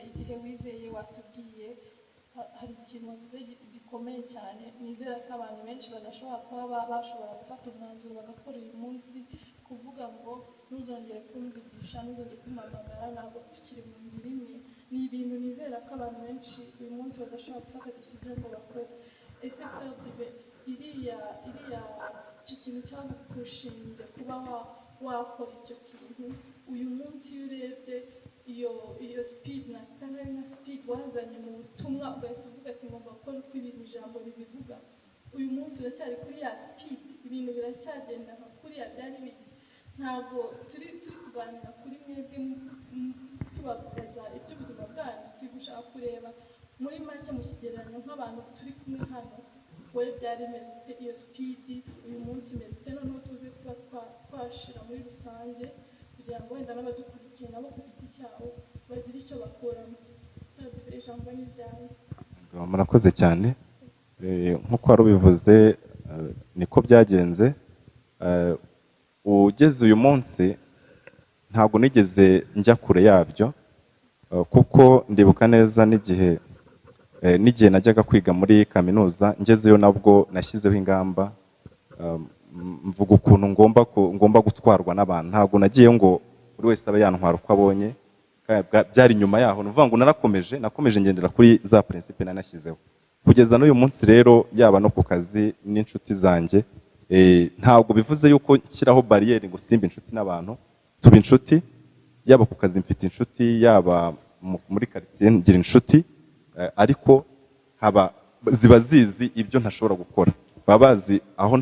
igihe wizeye watubwiye hari ikintu wagize gikomeye cyane. Nizera ko abantu benshi badashobora kuba bashobora gufata umwanzuro bagakora uyu munsi, kuvuga ngo ntuzongere kumvugisha, ntuzongere kumpamagara, ntabwo tukiri mu nzira imwe. Ni ibintu nizera ko abantu benshi uyu munsi badashobora gufata decision ngo bakore. Ese iriya icyo kintu cyagushinze kuba wakora icyo kintu uyu munsi, iyo urebye iyo speed na speed wazanye mu butumwa, ugahita uvuga ati ngomba gukora uko ibintu ijambo ribivuga. Uyu munsi uracyari kuri ya speed, ibintu biracyagenda nka kuriya byari biri. ntabwo turi kuganira kuri mwebwe tubabaza iby'ubuzima bwanyu, turi gushaka kureba muri make mu kigereranyo nk'abantu turi kumwe hano, wowe byari bimeze ute, iyo sipidi uyu munsi imeze ute, noneho tuze kuba twashira muri rusange kugira ngo wenda n'abadukurikiye nabo ku giti cyabo bagire icyo bakuramo. Ijambo ni ryawe. Murakoze cyane. Nk'uko wari ubivuze niko byagenze. Ugeze uyu munsi ntabwo nigeze njya kure yabyo, kuko ndibuka neza n'igihe najyaga kwiga muri kaminuza, ngezeyo nabwo nashyizeho ingamba, mvuga ukuntu ngomba gutwarwa n'abantu. Ntabwo nagiyeyo ngo buri wese abe yantwara uko abonye, byari nyuma yaho. Ni ukuvuga ngo nakomeje ngendera kuri za principe nanashyizeho kugeza n'uyu munsi. Rero yaba no ku kazi n'inshuti zanjye, ntabwo bivuze yuko nshyiraho bariyeri ngo simba inshuti n'abantu. Tuba inshuti, yaba ku kazi mfite inshuti, yaba muri quartier ngira inshuti, ariko ziba zizi ibyo ntashobora gukora, baba bazi aho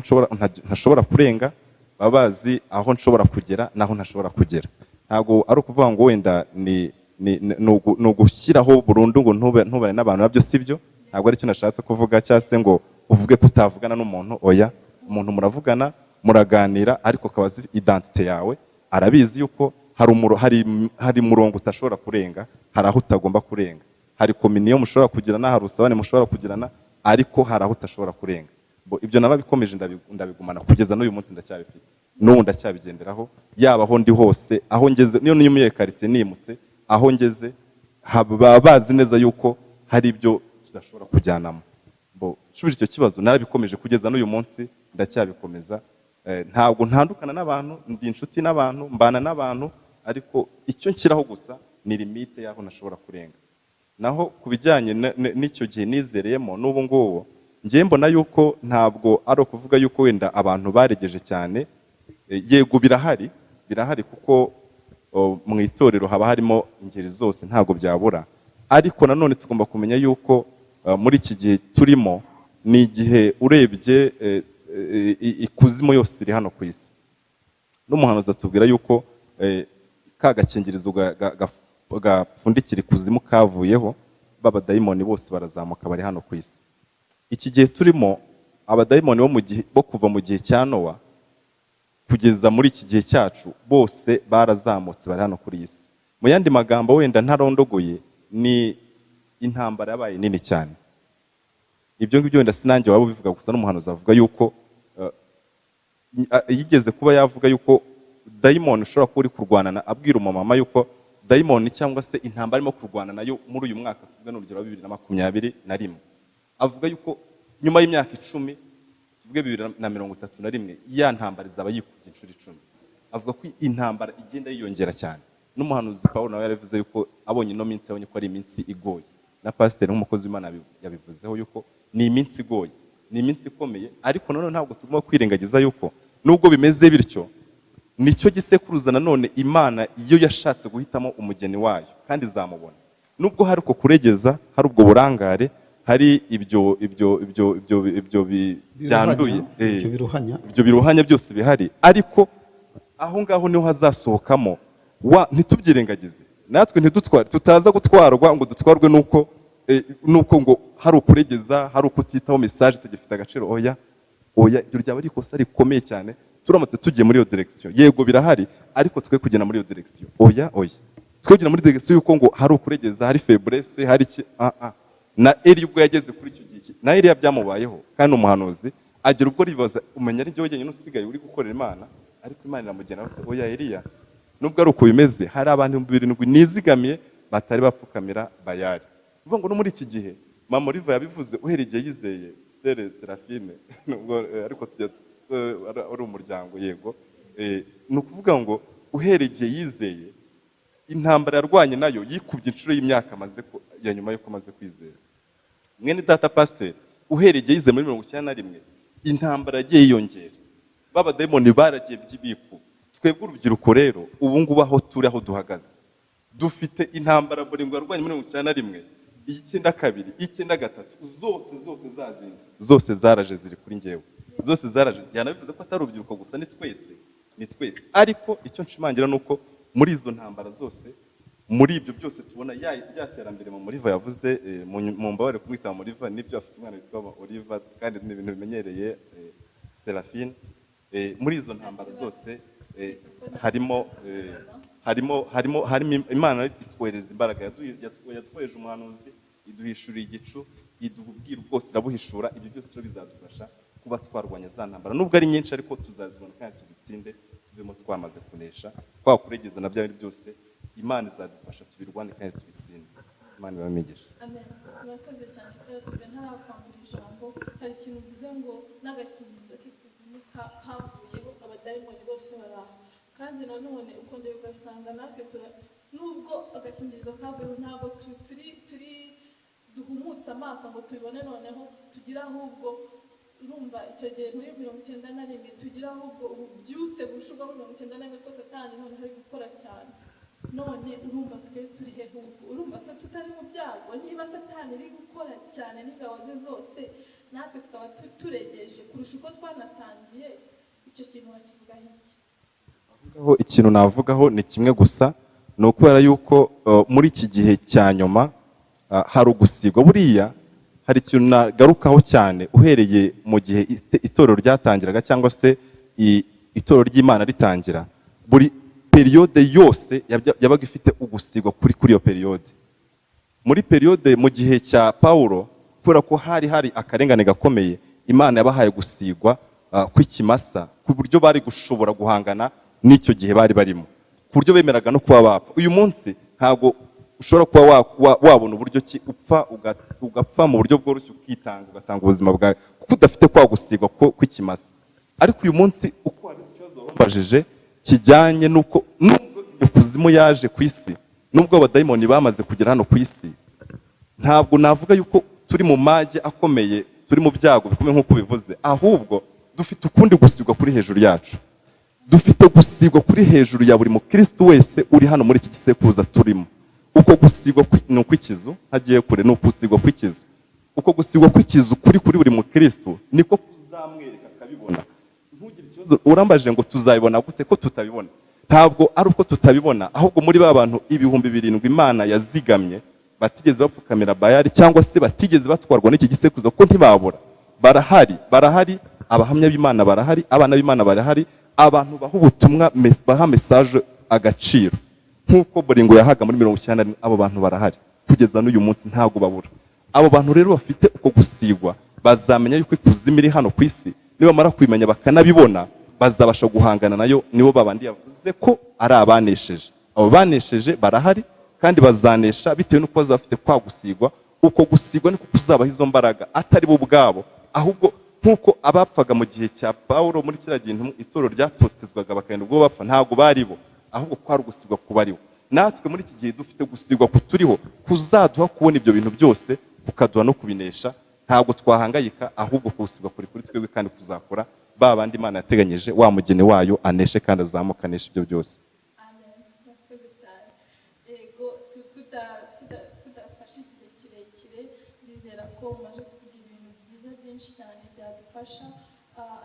ntashobora kurenga, baba bazi aho nshobora kugera n'aho ntashobora kugera. Ntabwo ari ukuvuga ngo wenda ni ugushyiraho burundu ngo ntubane n'abantu, nabyo si byo. Ntabwo ari cyo nashatse kuvuga, cyangwa se ngo uvuge ko utavugana n'umuntu. Oya, umuntu muravugana, muraganira, ariko akaba azi identite yawe, arabizi yuko hari umurongo utashobora kurenga, hari aho utagomba kurenga, hari kominiyo mushobora kugirana, hari usabane mushobora kugirana, ariko hari aho utashobora kurenga. Ibyo nababikomeje ndabigumana kugeza n'uyu munsi, ndacyabifite n'ubu ndacyabigenderaho. Yaba aho ndi hose, aho ngeze, niyo niyo quartier nimutse, aho ngeze baba bazi neza yuko hari ibyo tudashobora kujyanamo. Shubije icyo kibazo narabikomeje kugeza n'uyu munsi, ndacyabikomeza. Ntabwo ntandukana n'abantu, ndi inshuti n'abantu, mbana n'abantu, ariko icyo nshyiraho gusa ni limite y'aho nashobora kurenga. Naho ku bijyanye n'icyo gihe nizereyemo n'ubu ngubu, ngiye mbona yuko ntabwo ari ukuvuga yuko wenda abantu baregeje cyane. Yego birahari kuko mu itorero haba harimo ingeri zose, ntabwo byabura. Ariko nanone tugomba kumenya yuko muri iki gihe turimo ni igihe urebye ikuzimu yose iri hano ku isi. N'umuhanuzi atubwira yuko ka gakingirizo gapfundikira ikuzimu kavuyeho, b'abadayimoni bose barazamuka bari hano ku isi. Iki gihe turimo, abadayimoni bo kuva mu gihe cya Nowa kugeza muri iki gihe cyacu, bose barazamutse bari hano kuri isi. Mu yandi magambo wenda ntarondogoye, ni intambara yabaye nini cyane. Ibyo ngibyo wenda sinange waba bivuga gusa, n'umuhanuzi avuga yuko yigeze kuba yavuga yuko dayimoni ushobora kuba uri kurwana abwira umumama yuko dayimoni cyangwa se intambara arimo kurwana nayo muri uyu mwaka, tuvuge n'urugero wa 2021, avuga yuko nyuma y'imyaka 10, tuvuge 2031, ya ntambara izaba yikubye inshuro 10. Avuga ko intambara igenda yiyongera cyane. N'umuhanuzi Pawulo nawe yaravuze yuko abonye no minsi, yabonye ko ari iminsi igoye. Na pasiteri nk'umukozi w'Imana yabivuzeho yuko ni iminsi igoye, ni iminsi ikomeye. Ariko nanone ntabwo tugomba kwirengagiza yuko nubwo bimeze bityo, nicyo gisekuruza nanone Imana iyo yashatse guhitamo umugeni wayo kandi izamubona. Nubwo hari uko kuregeza, hari ubwo burangare, hari ibyo byanduye, ibyo biruhanya byose bihari, ariko aho ngaho niho hazasohokamo ntitubyirengagize. Natwe tutaza gutwarwa ngo dutwarwe nuko ngo hari ukuregeza, hari ukutitaho message itagifite agaciro. Oya, ibyo ryaba ari ikosa rikomeye cyane. Turamutse tugiye muri iyo direction, yego birahari, ariko twe kugenda muri iyo direction. Oya, twe kugenda muri direction yuko ngo hari ukuregeza, hari faiblesse, hari iki. Na Eli ubwo yageze kuri icyo gihe, na Eli byamubayeho, kandi umuhanuzi agira ubwo ribaza, umenya ari njye wenyine usigaye uri gukorera Imana, ariko Imana iramugena ati oya Eliya, nubwo ari uko bimeze, hari abantu 7,000 nizigamiye batari bapfukamira Bayali. Uvuga ngo no muri iki gihe, Mama Oliva yabivuze, uhereye yizeye Serafine, nubwo ariko ari umuryango, yego, ni ukuvuga ngo uhereye yizeye, intambara yarwanye nayo yikubye inshuro y'imyaka amaze ya nyuma yuko amaze kwizera. Mwene data pastor, uhereye yize muri 1991, intambara yagiye yiyongera, baba demoni baragiye by'ibiku. Twebwe urubyiruko rero, ubu ngubu aho turi, aho duhagaze, dufite intambara Bolingo yarwanye muri 1991, 1992, 1993, zose zaraje ziri kuri njyewe, zose zaraje. Yanabivuze ko atari urubyiruko gusa, ni twese ni twese. Ariko icyo nshimangira ni uko muri izo ntambara zose, muri ibyo byose tubona ya terambere mu Oliva yavuze, mu mbabare kumwita mu Oliva, nibyo afite umwana witwa Oliva kandi ni ibintu bimenyereye, Serafine. Muri izo ntambara zose harimo Imana itwohereza imbaraga, yatwohereje umuhanuzi, iduhishurira igicu, idubwira bwose irabuhishura. Ibyo byose rero bizadufasha kuba twarwanya za ntambara, nubwo ari nyinshi ariko tuzazibona kandi tuzitsinde, tuvemo twamaze kunesha. Kwa kuregeza na bya byose Imana izadufasha tubirwane kandi tubitsinde. Imana ibamigisha. Amen. Murakoze cyane kandi ntarakwambura ijambo. Hari ikintu bivuze ngo n'agakingirizo k'ikuzimuka kavuyeho, abadayimoni bose baraha. Kandi nanone ukongera ugasanga natwe nubwo agakingirizo kavuyeho, ntabwo turi duhumutse amaso ngo tubibone, noneho tugira ahubwo urumva icyo gihe muri 91 tugira ahubwo ububyutse burushaho 91 ko Satani none hari gukora cyane. None urumva twe turi he ahubwo? Urumva ko tutari mu byago? Niba Satani iri gukora cyane n'ingabo ze zose, natwe tukaba turegeje kurusha uko twanatangiye, icyo kintu bakivugaho iki? Ikintu navugaho ni kimwe gusa, ni ukubera yuko muri iki gihe cya nyuma hari ugusigwa. Buriya hari ikintu nagarukaho cyane, uhereye mu gihe itorero ryatangiraga cyangwa se itorero ry'Imana ritangira, buri periode yose yabaga ifite ugusigwa kuri iyo periode. Muri periode mu gihe cya Paulo, kubera ko hari akarengane gakomeye, Imana yabahaye gusigwa kw'ikimasa, ku buryo bari gushobora guhangana n'icyo gihe bari barimo, ku buryo bemeraga no kuba bapfa. Uyu munsi ntabwo ushobora kuba wabona uburyo ki ugapfa mu buryo bworoshye, ukitanga ugatanga ubuzima bwawe kuko udafite kwa gusigwa kw'ikimasa. Ariko uyu munsi uko hari ikibazo wabajije kijyanye n'uko nubwo ikuzimu yaje ku isi, nubwo abadayimoni bamaze kugera hano ku isi, ntabwo navuga yuko turi mu mage akomeye, turi mu byago bikomeye nk'uko bivuze, ahubwo dufite ukundi gusigwa kuri hejuru yacu. Dufite gusigwa kuri hejuru ya buri mukristo wese uri hano muri iki gisekuruza turimo. Uko gusigwa ni ukw'ikizu, hagiye kure ni ukusigwa kw'ikizu. Uko gusigwa kw'ikizu kuri buri mukristo niko kuzamwereka akabibona. Ntugire ikibazo urambajije ngo tuzabibona gute ko tutabibona. Ntabwo ari uko tutabibona, ahubwo muri ba bantu 7,000 Imana yazigamye batigeze bapfukamira Bayali cyangwa se batigeze batwarwa n'iki gisekuruza ko ntibabura. Barahari, abahamya b'Imana barahari, abana b'Imana barahari, abantu baha ubutumwa, baha message agaciro nk'uko Boringo yahaga muri 90. Abo bantu barahari kugeza n'uyu munsi, ntabwo babura. Abo bantu rero bafite uko gusigwa bazamenya yuko ikuzimu iri hano ku isi, nibamara kubimenya bakanabibona, bazabasha guhangana nayo. Nibo babandi yavuze ko ari abanesheje. Abo banesheje barahari kandi bazanesha bitewe n'uko bazafite kwa gusigwa. Uko gusigwa niko kuzabaha izo mbaraga, atari bo ubwabo, ahubwo nk'uko abapfaga mu gihe cya Paulo muri kiriya gihe itorero ryatotezwaga bakagenda ubwo bapfa, ntabwo bari bo, ahubwo kwari gusigwa kubariho. Natwe muri iki gihe dufite gusigwa kuturiho kuzaduha kubona ibyo bintu byose, kukaduha no kubinesha. Ntabwo twahangayika, ahubwo kusigwa kuri twebwe kandi kuzakora ba bandi Imana yateganyije, wa mugeni wayo aneshe kandi azamukanisha ibyo byose. Amen. Murakoze cyane. Ego tudafashe igihe kirekire, bizera ko mumaze kutubwira ibintu byiza byinshi cyane byadufasha,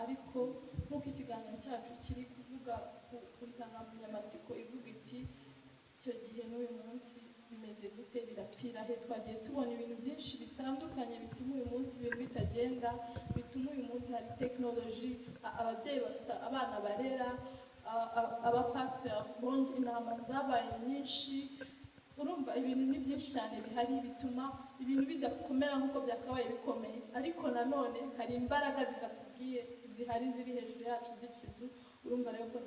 ariko nk'uko ikiganiro cyacu kiri kuvuga ku nsanganyamatsiko ivuga iti icyo gihe n'uyu munsi bimeze gute, birapfira he? Twagiye tubona ibintu byinshi bitandukanye bituma uyu munsi ibintu bitagenda, bituma uyu munsi hari tekinoloji, ababyeyi bafite abana barera, abapasiteri bonge, inama zabaye nyinshi. Urumva ibintu ni byinshi cyane bihari bituma ibintu bidakomera nk'uko byakabaye bikomeye, ariko nanone hari imbaraga zitatubwiye zihari ziri hejuru yacu z'ikizu. Urumva rero ko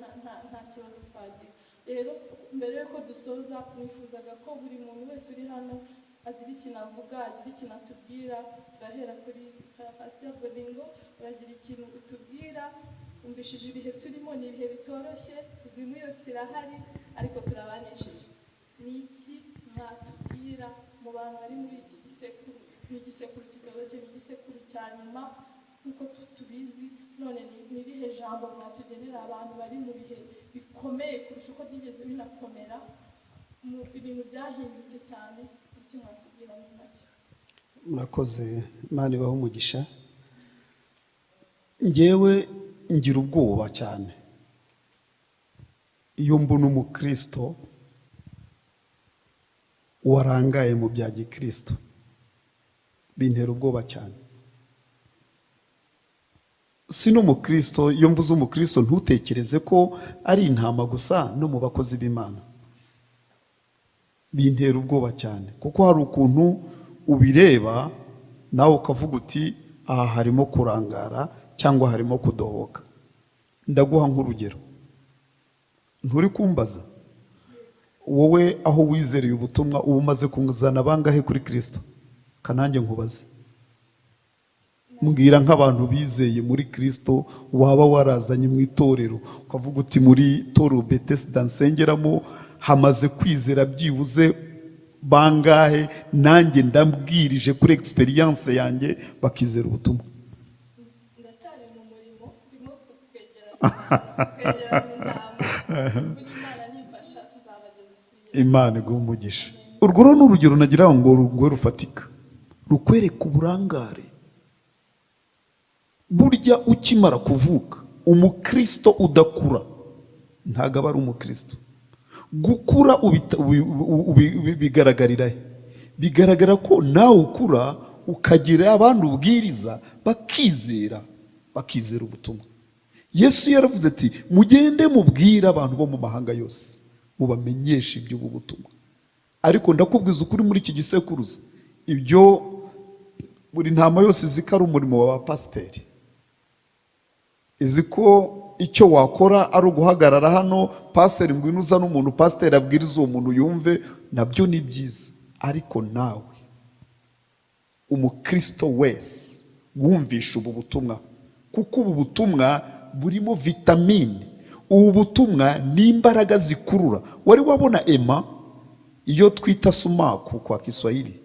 nta kibazo twagira. Rero mbere yuko dusoza, nifuzaga ko buri muntu wese uri hano agira ikintu avuga, agira ikintu atubwira. Turahera kuri Pastor Boringo, uragira ikintu utubwira? Umvishije ibihe turimo ni ibihe bitoroshye, izimu yose irahari, ariko turabanesheje. Ni iki mwatubwira mu bantu bari muri iki gisekuru? Ni igisekuru kitoroshye, ni igisekuru cya nyuma nk'uko tubizi. None ni irihe jambo mwatugenera abantu bari mu bihe bikomeye kurusha uko byigeze binakomera, mu ibintu byahindutse cyane? Iki mwatubwira muri make? Murakoze, Imana ibahe umugisha. Njyewe ngira ubwoba cyane iyo mbona umukristo warangaye mu bya gikristo bintera ubwoba cyane. Si n'umukristo, iyo mvuze umukristo ntutekereze ko ari intama gusa, no mu bakozi b'Imana bintera ubwoba cyane, kuko hari ukuntu ubireba nawe ukavuga uti aha harimo kurangara cyangwa harimo kudohoka. Ndaguha nk'urugero, nturi kumbaza wowe aho wizereye ubutumwa uba umaze kuzana bangahe kuri Kristo? Kanange nkubaze, mbwira nk'abantu bizeye muri Kristo waba warazanye mu itorero ukavuga uti muri toro Bethesda nsengeramo hamaze kwizera byibuze bangahe, nanjye ndambwirije kuri experience yanjye bakizera ubutumwa. Ndacyari mu murimo, ndimo kwegeranya intama. Imana nifasha tuzabageza kuri Imana iguhe umugisha. Urwo ni urugero nagira ngo rugwe rufatika, rukwereka uburangare. Burya ukimara kuvuka umukristo udakura ntago aba ari umukristo. Gukura bigaragarira, bigaragara ko nawe ukura ukagira abandi ubwiriza bakizera ubutumwa. Yesu yaravuze ati mugende mubwira abantu bo mu mahanga yose, mubamenyeshe iby'ubu butumwa. Ariko ndakubwiza ukuri, muri iki gisekuruza ibyo buri ntama yose izi ko ari umurimo w'abapasiteri, izi ko icyo wakora ari uguhagarara hano, pasiteri ngwino uzane umuntu, pasiteri abwiriza uwo muntu yumve, nabyo ni byiza. Ariko nawe umukristo wese wumvisha ubu butumwa, kuko ubu butumwa burimo vitamine. Ubu butumwa ni imbaraga zikurura. Wari wabona ema iyo twita sumaku kwa Kiswahili,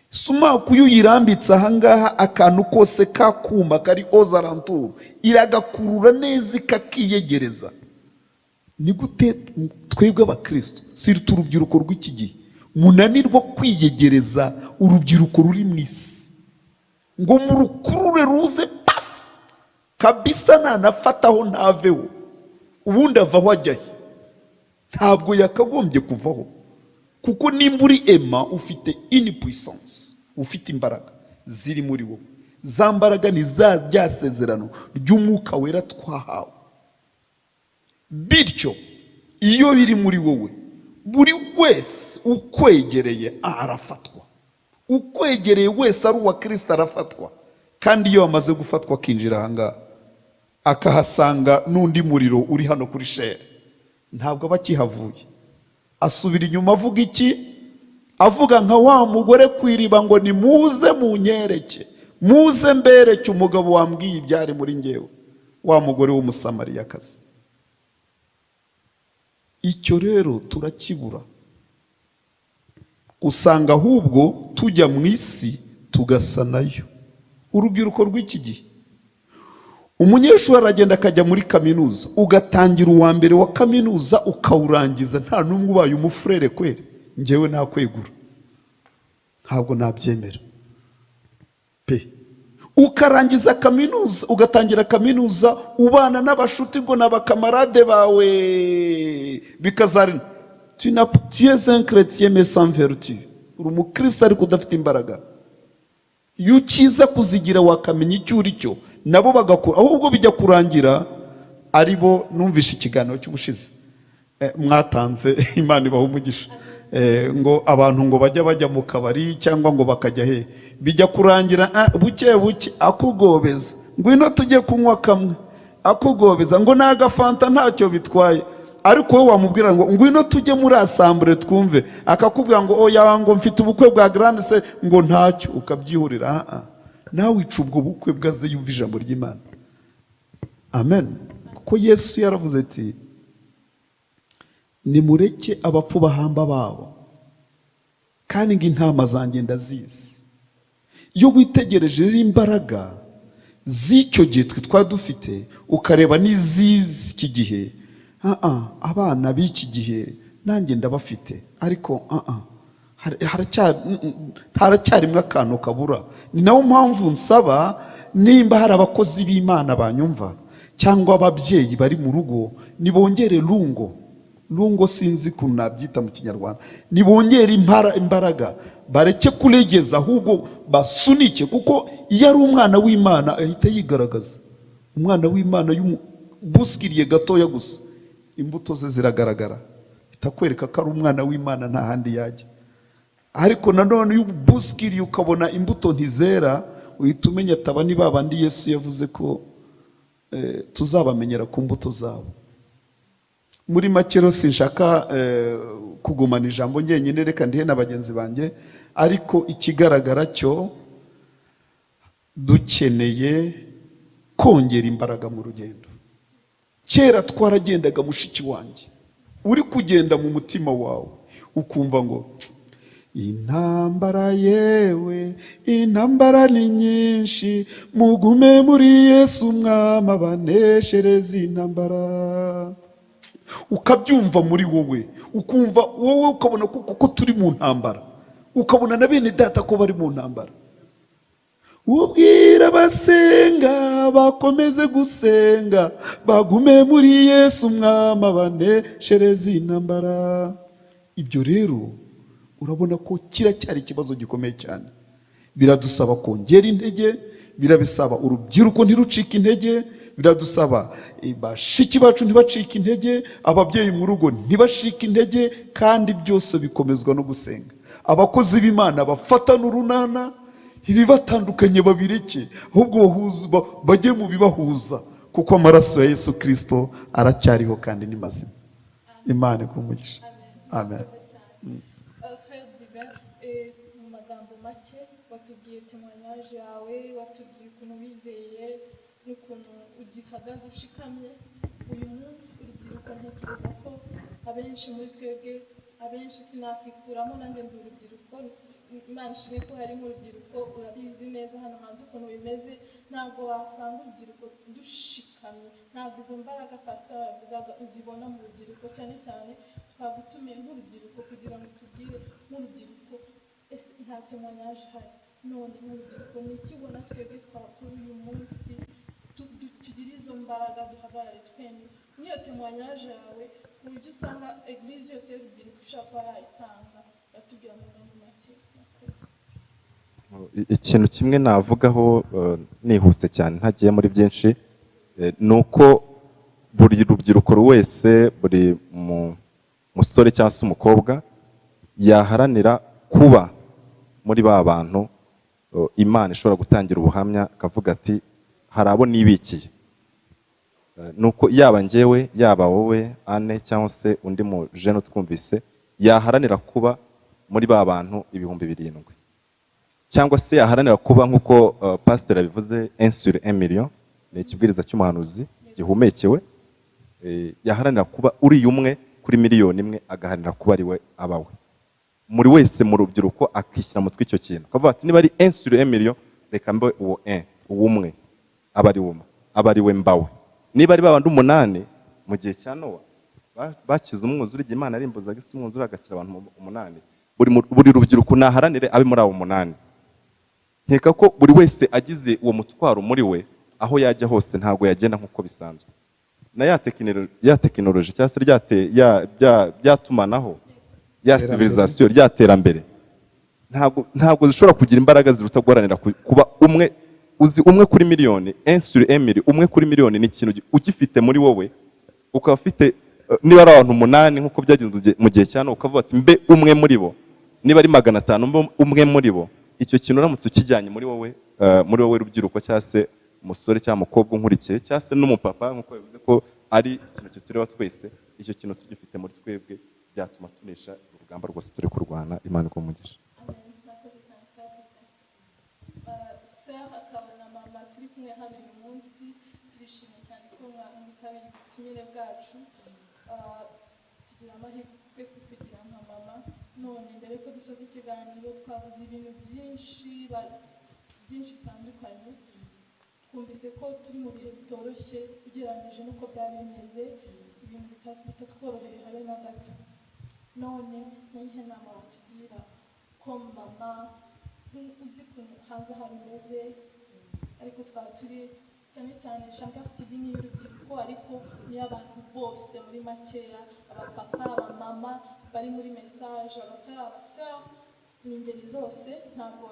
sumaku iyo uyirambitse ahangaha akantu kose kakuma kari ozaranturu iragakurura neza ikakiyegereza. Ni gute twebwe abakristo sirita urubyiruko rw'iki gihe munanirwa kwiyegereza urubyiruko ruri mu isi ngo murukurure ruze pafu kabisa, nanafataho ntaveho, ubundi avaho ajyahe? Ntabwo yakagombye kuvaho, kuko nimba uri ema ufite puissance, ufite imbaraga ziri muri wowe. Za mbaraga ni za ryasezerano ry'umwuka wera twahawe. Bityo iyo biri muri wowe, buri wese ukwegereye arafatwa. Ukwegereye wese ari uwa Kristo arafatwa. Kandi iyo amaze gufatwa akinjira ahangaha akahasanga n'undi muriro uri hano kuri shere, ntabwo aba akihavuye. Asubira inyuma avuga iki? Avuga nka wa mugore ku iriba ngo nimuze munyereke, muze mbereke umugabo wambwiye ibyari muri ngewe, wa mugore w'umusamariyakazi. Icyo rero turakibura. Usanga ahubwo tujya mu isi tugasa nayo. Urubyiruko rw'iki gihe, umunyeshuri aragenda akajya muri kaminuza, ugatangira uwa mbere wa kaminuza ukawurangiza nta n'umwe ubaye umufurere kwere. Ngewe nakwegura, ntabwo nabyemera pe. Ukarangiza kaminuza, ugatangira kaminuza ubana n'abashuti ngo n'abakamarade bawe, bikazarina tu es un chrétien mais sans vertu. Uri umukristo ariko udafite imbaraga. Iyo ukiza kuzigira wakamenya icyo uri cyo, nabo bagakura. Ahubwo bijya kurangira ari bo, numvishe ikiganiro cy'ubushize mwatanze, Imana ibahe umugisha, ngo abantu ngo bajya mu kabari cyangwa ngo bakajya he, bijya kurangira buke buke akugobeza, ngwino tujye kunywa kamwe, akugobeza ngo n'agafanta ntacyo bitwaye. Ariko wowe wamubwira ngo ngwino tujye muri assemblée twumve, akakubwira ngo oya ngo mfite ubukwe bwa grande se, ngo ntacyo, ukabyihurira. Nawe ica ubwo bukwe bwaze yumva ijambo ry'Imana. Amen. Kuko Yesu yaravuze ati nimureke abapfu bahamba babo, kandi ngo intama zanjye ndazizi. Iyo witegereje rero imbaraga z'icyo gihe twe twadufite ukareba n'iz'iki gihe, abana b'iki gihe nanjye ndabafite, ariko haracyarimwe akantu kabura. Ni nayo mpamvu nsaba, nimba hari abakozi b'Imana banyumva, cyangwa ababyeyi bari mu rugo nibongere rungo sinzi ukuntu nabyita mu kinyarwanda, nibongere imbaraga, bareke kuregeza ahubwo basunike, kuko iyo ari umwana w'Imana ahita yigaragaza. Umwana w'Imana buskiriye gatoya gusa imbuto ze ziragaragara, itakwereka ko ari umwana w'Imana nta handi yajya. Ariko nanone iyo buskiriye ukabona imbuto ntizera, uhita umenya ataba ni babandi Yesu yavuze ko tuzabamenyera ku mbuto zabo. Muri make rero sinshaka kugumana ijambo ngenyine, reka ndihe na bagenzi banjye, ariko ikigaragara cyo dukeneye kongera imbaraga mu rugendo. Kera twaragendaga mushiki wanjye, uri kugenda mu mutima wawe ukumva ngo intambara yewe, intambara ni nyinshi, mugume muri Yesu umwami abaneshereza intambara. Ukabyumva muri wowe, ukumva wowe ukabona kuko turi mu ntambara, ukabona na bene data ko bari mu ntambara. Ubwira abasenga bakomeze gusenga, bagume muri Yesu umwami abaneshereza intambara. Ibyo rero urabona ko kiracyari ikibazo gikomeye cyane. Biradusaba kongera intege, birabisaba urubyiruko ntirucike intege, biradusaba bashiki bacu ntibacike intege, ababyeyi mu rugo ntibashike intege, kandi byose bikomezwa no gusenga. Abakozi b'Imana bafatana urunana, ibibatandukanye babireke, ahubwo bajye mu bibahuza, kuko amaraso ya Yesu Kristo aracyariho kandi ni mazima. Imana ikumugisha. Amen. Mu magambo make watubwiye témoignage yawe, watubwiye ukuntu wizeye n'ukuntu ugihagaze ushikamye. Uyu munsi urubyiruko ntekereza ko abenshi muri twebwe, abenshi sinakwikuramo nanjye ndi urubyiruko, Imana ishimwe ko harimo urubyiruko, urabizi neza hano hanze ukuntu bimeze, ntabwo wasanga urubyiruko dushikamye, ntabwo izo mbaraga pastor yavugaga uzibona mu rubyiruko. Cyane cyane twagutumiye nk'urubyiruko kugira ngo tubwire nk'urubyiruko, ese nta témoignage ihari, none nk'urubyiruko ni iki ubona twebwe twakora uyu munsi tugire izo mbaraga duhagarare twembi n'iyo témoignage yawe, ku buryo usanga eglise yose y'urubyiruko ishobora kuba yayitanga. Batubwira mu magambo make. Ikintu kimwe navugaho nihuse cyane ntagiye muri byinshi, ni uko buri rubyiruko wese, buri musore cyangwa se umukobwa yaharanira kuba muri ba bantu Imana ishobora gutangira ubuhamya akavuga ati hari abo nibikiye. Nuko yaba njyewe, yaba wowe Anne, cyangwa se undi mu jeno twumvise, yaharanira kuba muri ba bantu 7,000, cyangwa se yaharanira kuba nk'uko pastor yabivuze 1 sur 1 million, ni ikibwiriza cy'umuhanuzi gihumekewe. Yaharanira kuba uri umwe kuri miliyoni imwe, agaharanira kuba ari we abawe. Muri wese mu rubyiruko akishyira mu tw'icyo kintu, akavuga ati niba ari 1 sur 1 million, reka mbe uwo umwe aba ari we mbawe. Niba ari babandi 8 mu gihe cya Nowa bakize umwuzure, igihe Imana yarimbuzaga isi umwuzure agakira abantu 8, buri rubyiruko naharanire abe muri abo 8. Nkeka ko buri wese agize uwo mutwaro muri we, aho yajya hose ntabwo yagenda nk'uko bisanzwe. Na ya tekinoloji cyangwa se byatumanaho, ya civilisation, ryaterambere, ntabwo zishobora kugira imbaraga ziruta guharanira kuba umwe. Uzi umwe kuri miliyoni, 1 sur 1 million, umwe kuri miliyoni ni ikintu ugifite muri wowe, ukaba ufite niba ari abantu 8 nk'uko byagenze mu gihe cyane, ukavuga ati mbe umwe muri bo. Niba ari 500 umwe muri bo, icyo kintu uramutse ukijyanye muri wowe rubyiruko, cyangwa se umusore cyangwa umukobwa unkurikiye, cyangwa se n'umupapa nk'uko yavuze ko ari ikintu tureba twese, icyo kintu tugifite muri twebwe byatuma tunesha urugamba rwose turi kurwana. Imana ikumugisha. Turi kumwe hano uyu munsi, turishimye cyane ko mwitabiriye ubutumire bwacu, tugira amahirwe kugira nka mama. None mbere ko dusoza ikiganiro, twavuze ibintu byinshi bitandukanye. Twumvise ko turi mu bihe bitoroshye ugereranyije n'uko byari bimeze, ibintu bitatworoheye habe na gato. None nihe nama watugira ko mama uzi ukuntu hanze hameze, ariko twaba turi cyane cyane Schamgar TV ni y'urubyiruko ariko ni abantu bose muri makeya, abapapa abamama bari muri message, abafrère abasœur, ni ingeri zose, ntabwo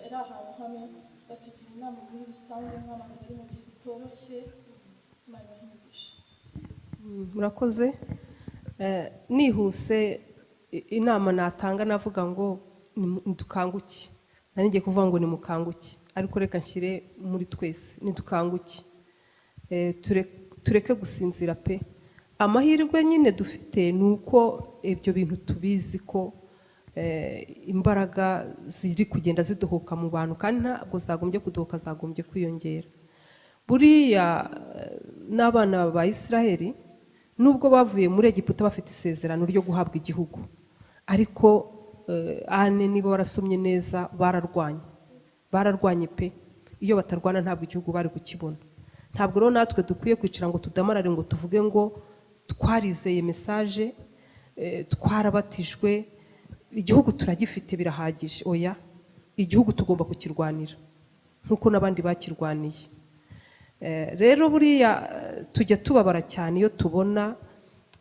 ari ahantu hamwe. Batugira inama muri rusange nk'abantu bari mu bihe bitoroshye. Imana ibahe umugisha. Murakoze. Nihuse inama natanga navuga ngo dukanguke. Nari ngiye kuvuga ngo nimukanguke, ariko reka nshyire muri twese nidukanguke. Tureke gusinzira pe. Amahirwe nyine dufite ni uko ibyo bintu tubizi ko imbaraga ziri kugenda zidohoka mu bantu, kandi ntabwo zagombye kudohoka, zagombye kwiyongera. Buriya n'abana ba Isiraheli nubwo bavuye muri Egiputa bafite isezerano ryo guhabwa igihugu, ariko ane niba warasomye neza bararwanye pe. Iyo batarwana ntabwo igihugu bari kukibona. Ntabwo rero natwe dukwiye kwicara ngo tudamarare ngo tuvuge ngo twarizeye message, twarabatijwe, igihugu turagifite birahagije. Oya, igihugu tugomba kukirwanira nkuko n'abandi bakirwaniye. Rero buriya tujya tubabara cyane iyo tubona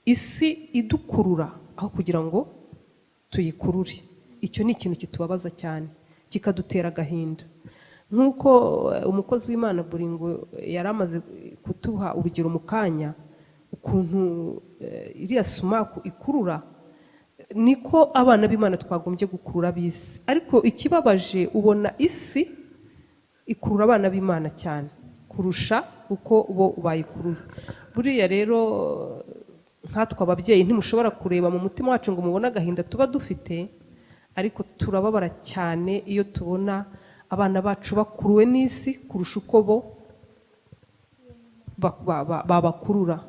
isi idukurura aho kugira ngo tuyikurure. Icyo ni ikintu kitubabaza cyane, kikadutera agahinda. Nkuko umukozi w'Imana Buringo yaramaze kutuha urugero mu kanya, ukuntu iriya sumaku ikurura, niko abana b'Imana twagombye gukurura bisi. Ariko ikibabaje, ubona isi ikurura abana b'Imana cyane kurusha uko bo bayikurura. Buriya rero nkatwe ababyeyi ntimushobora kureba mu mutima wacu ngo mubone agahinda tuba dufite, ariko turababara cyane iyo tubona abana bacu bakuruwe n'isi kurusha uko bo babakurura.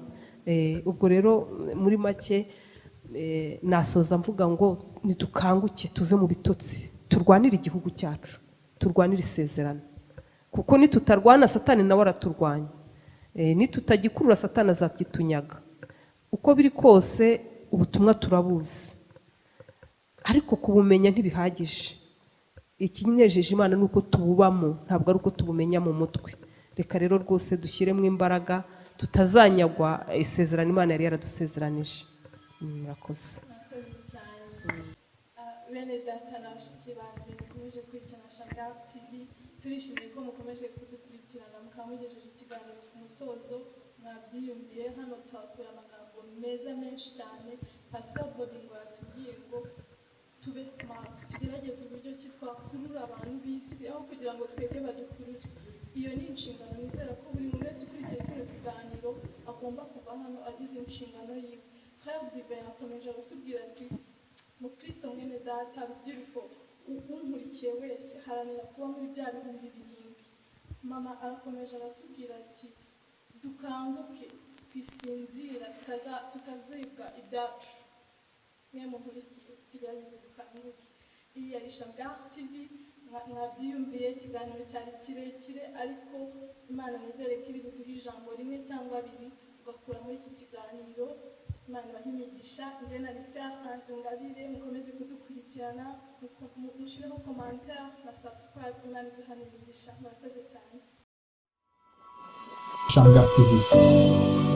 Ubwo rero muri make nasoza mvuga ngo nidukanguke, tuve mu bitotsi, turwanire igihugu cyacu, turwanire isezerano, kuko nitutarwana Satani nawe araturwanya. Nitutagikurura Satani azakitunyaga. Uko biri kose ubutumwa turabuzi, ariko kubumenya ntibihagije. Ikinejeje Imana ni uko tububamo, ntabwo ari uko tubumenya mu mutwe. Reka rero rwose dushyiremo imbaraga, tutazanyagwa isezerano Imana yari yaradusezeranije. Murakoze. Bene data na bashiki banjye mukomeje kwikina Schamgar TV, turishimiye ko mukomeje kudukurikirana, mukamugejeje ikiganiro ku musozo. Mwabyiyumviye, hano twakuye amagambo meza menshi cyane. Pastor Buringo yatubwiye ngo tube smart, tugerageze uburyo ki twakurura abantu b'isi aho kugira ngo twebwe badukurure. Iyo ni inshingano nizera ko buri muntu wese ukurikiye kino kiganiro agomba kuva hano agize inshingano yiwe. Frère Divin akomeje aratubwira ati mukristo mwene data, rubyiruko unkurikiye wese haranira kuba muri bya bihumbi 7. Mama arakomeje aratubwira ati dukanguke, twisinzira, tukazibwa ibyacu. Mwe munkurikiye tugerageze dukanguke. Iyi yari Schamgar TV, mwabyiyumviye, ikiganiro cyari kirekire, ariko Imana nizere ko iri buguhe ijambo rimwe cyangwa abiri ugakura muri iki kiganiro. Imana ibahe imigisha. Njye na Ngabire, mukomeze kudukurikirana, mushireho commentaire na subscribe. Imana iduhe imigisha. Murakoze cyane. Schamgar TV.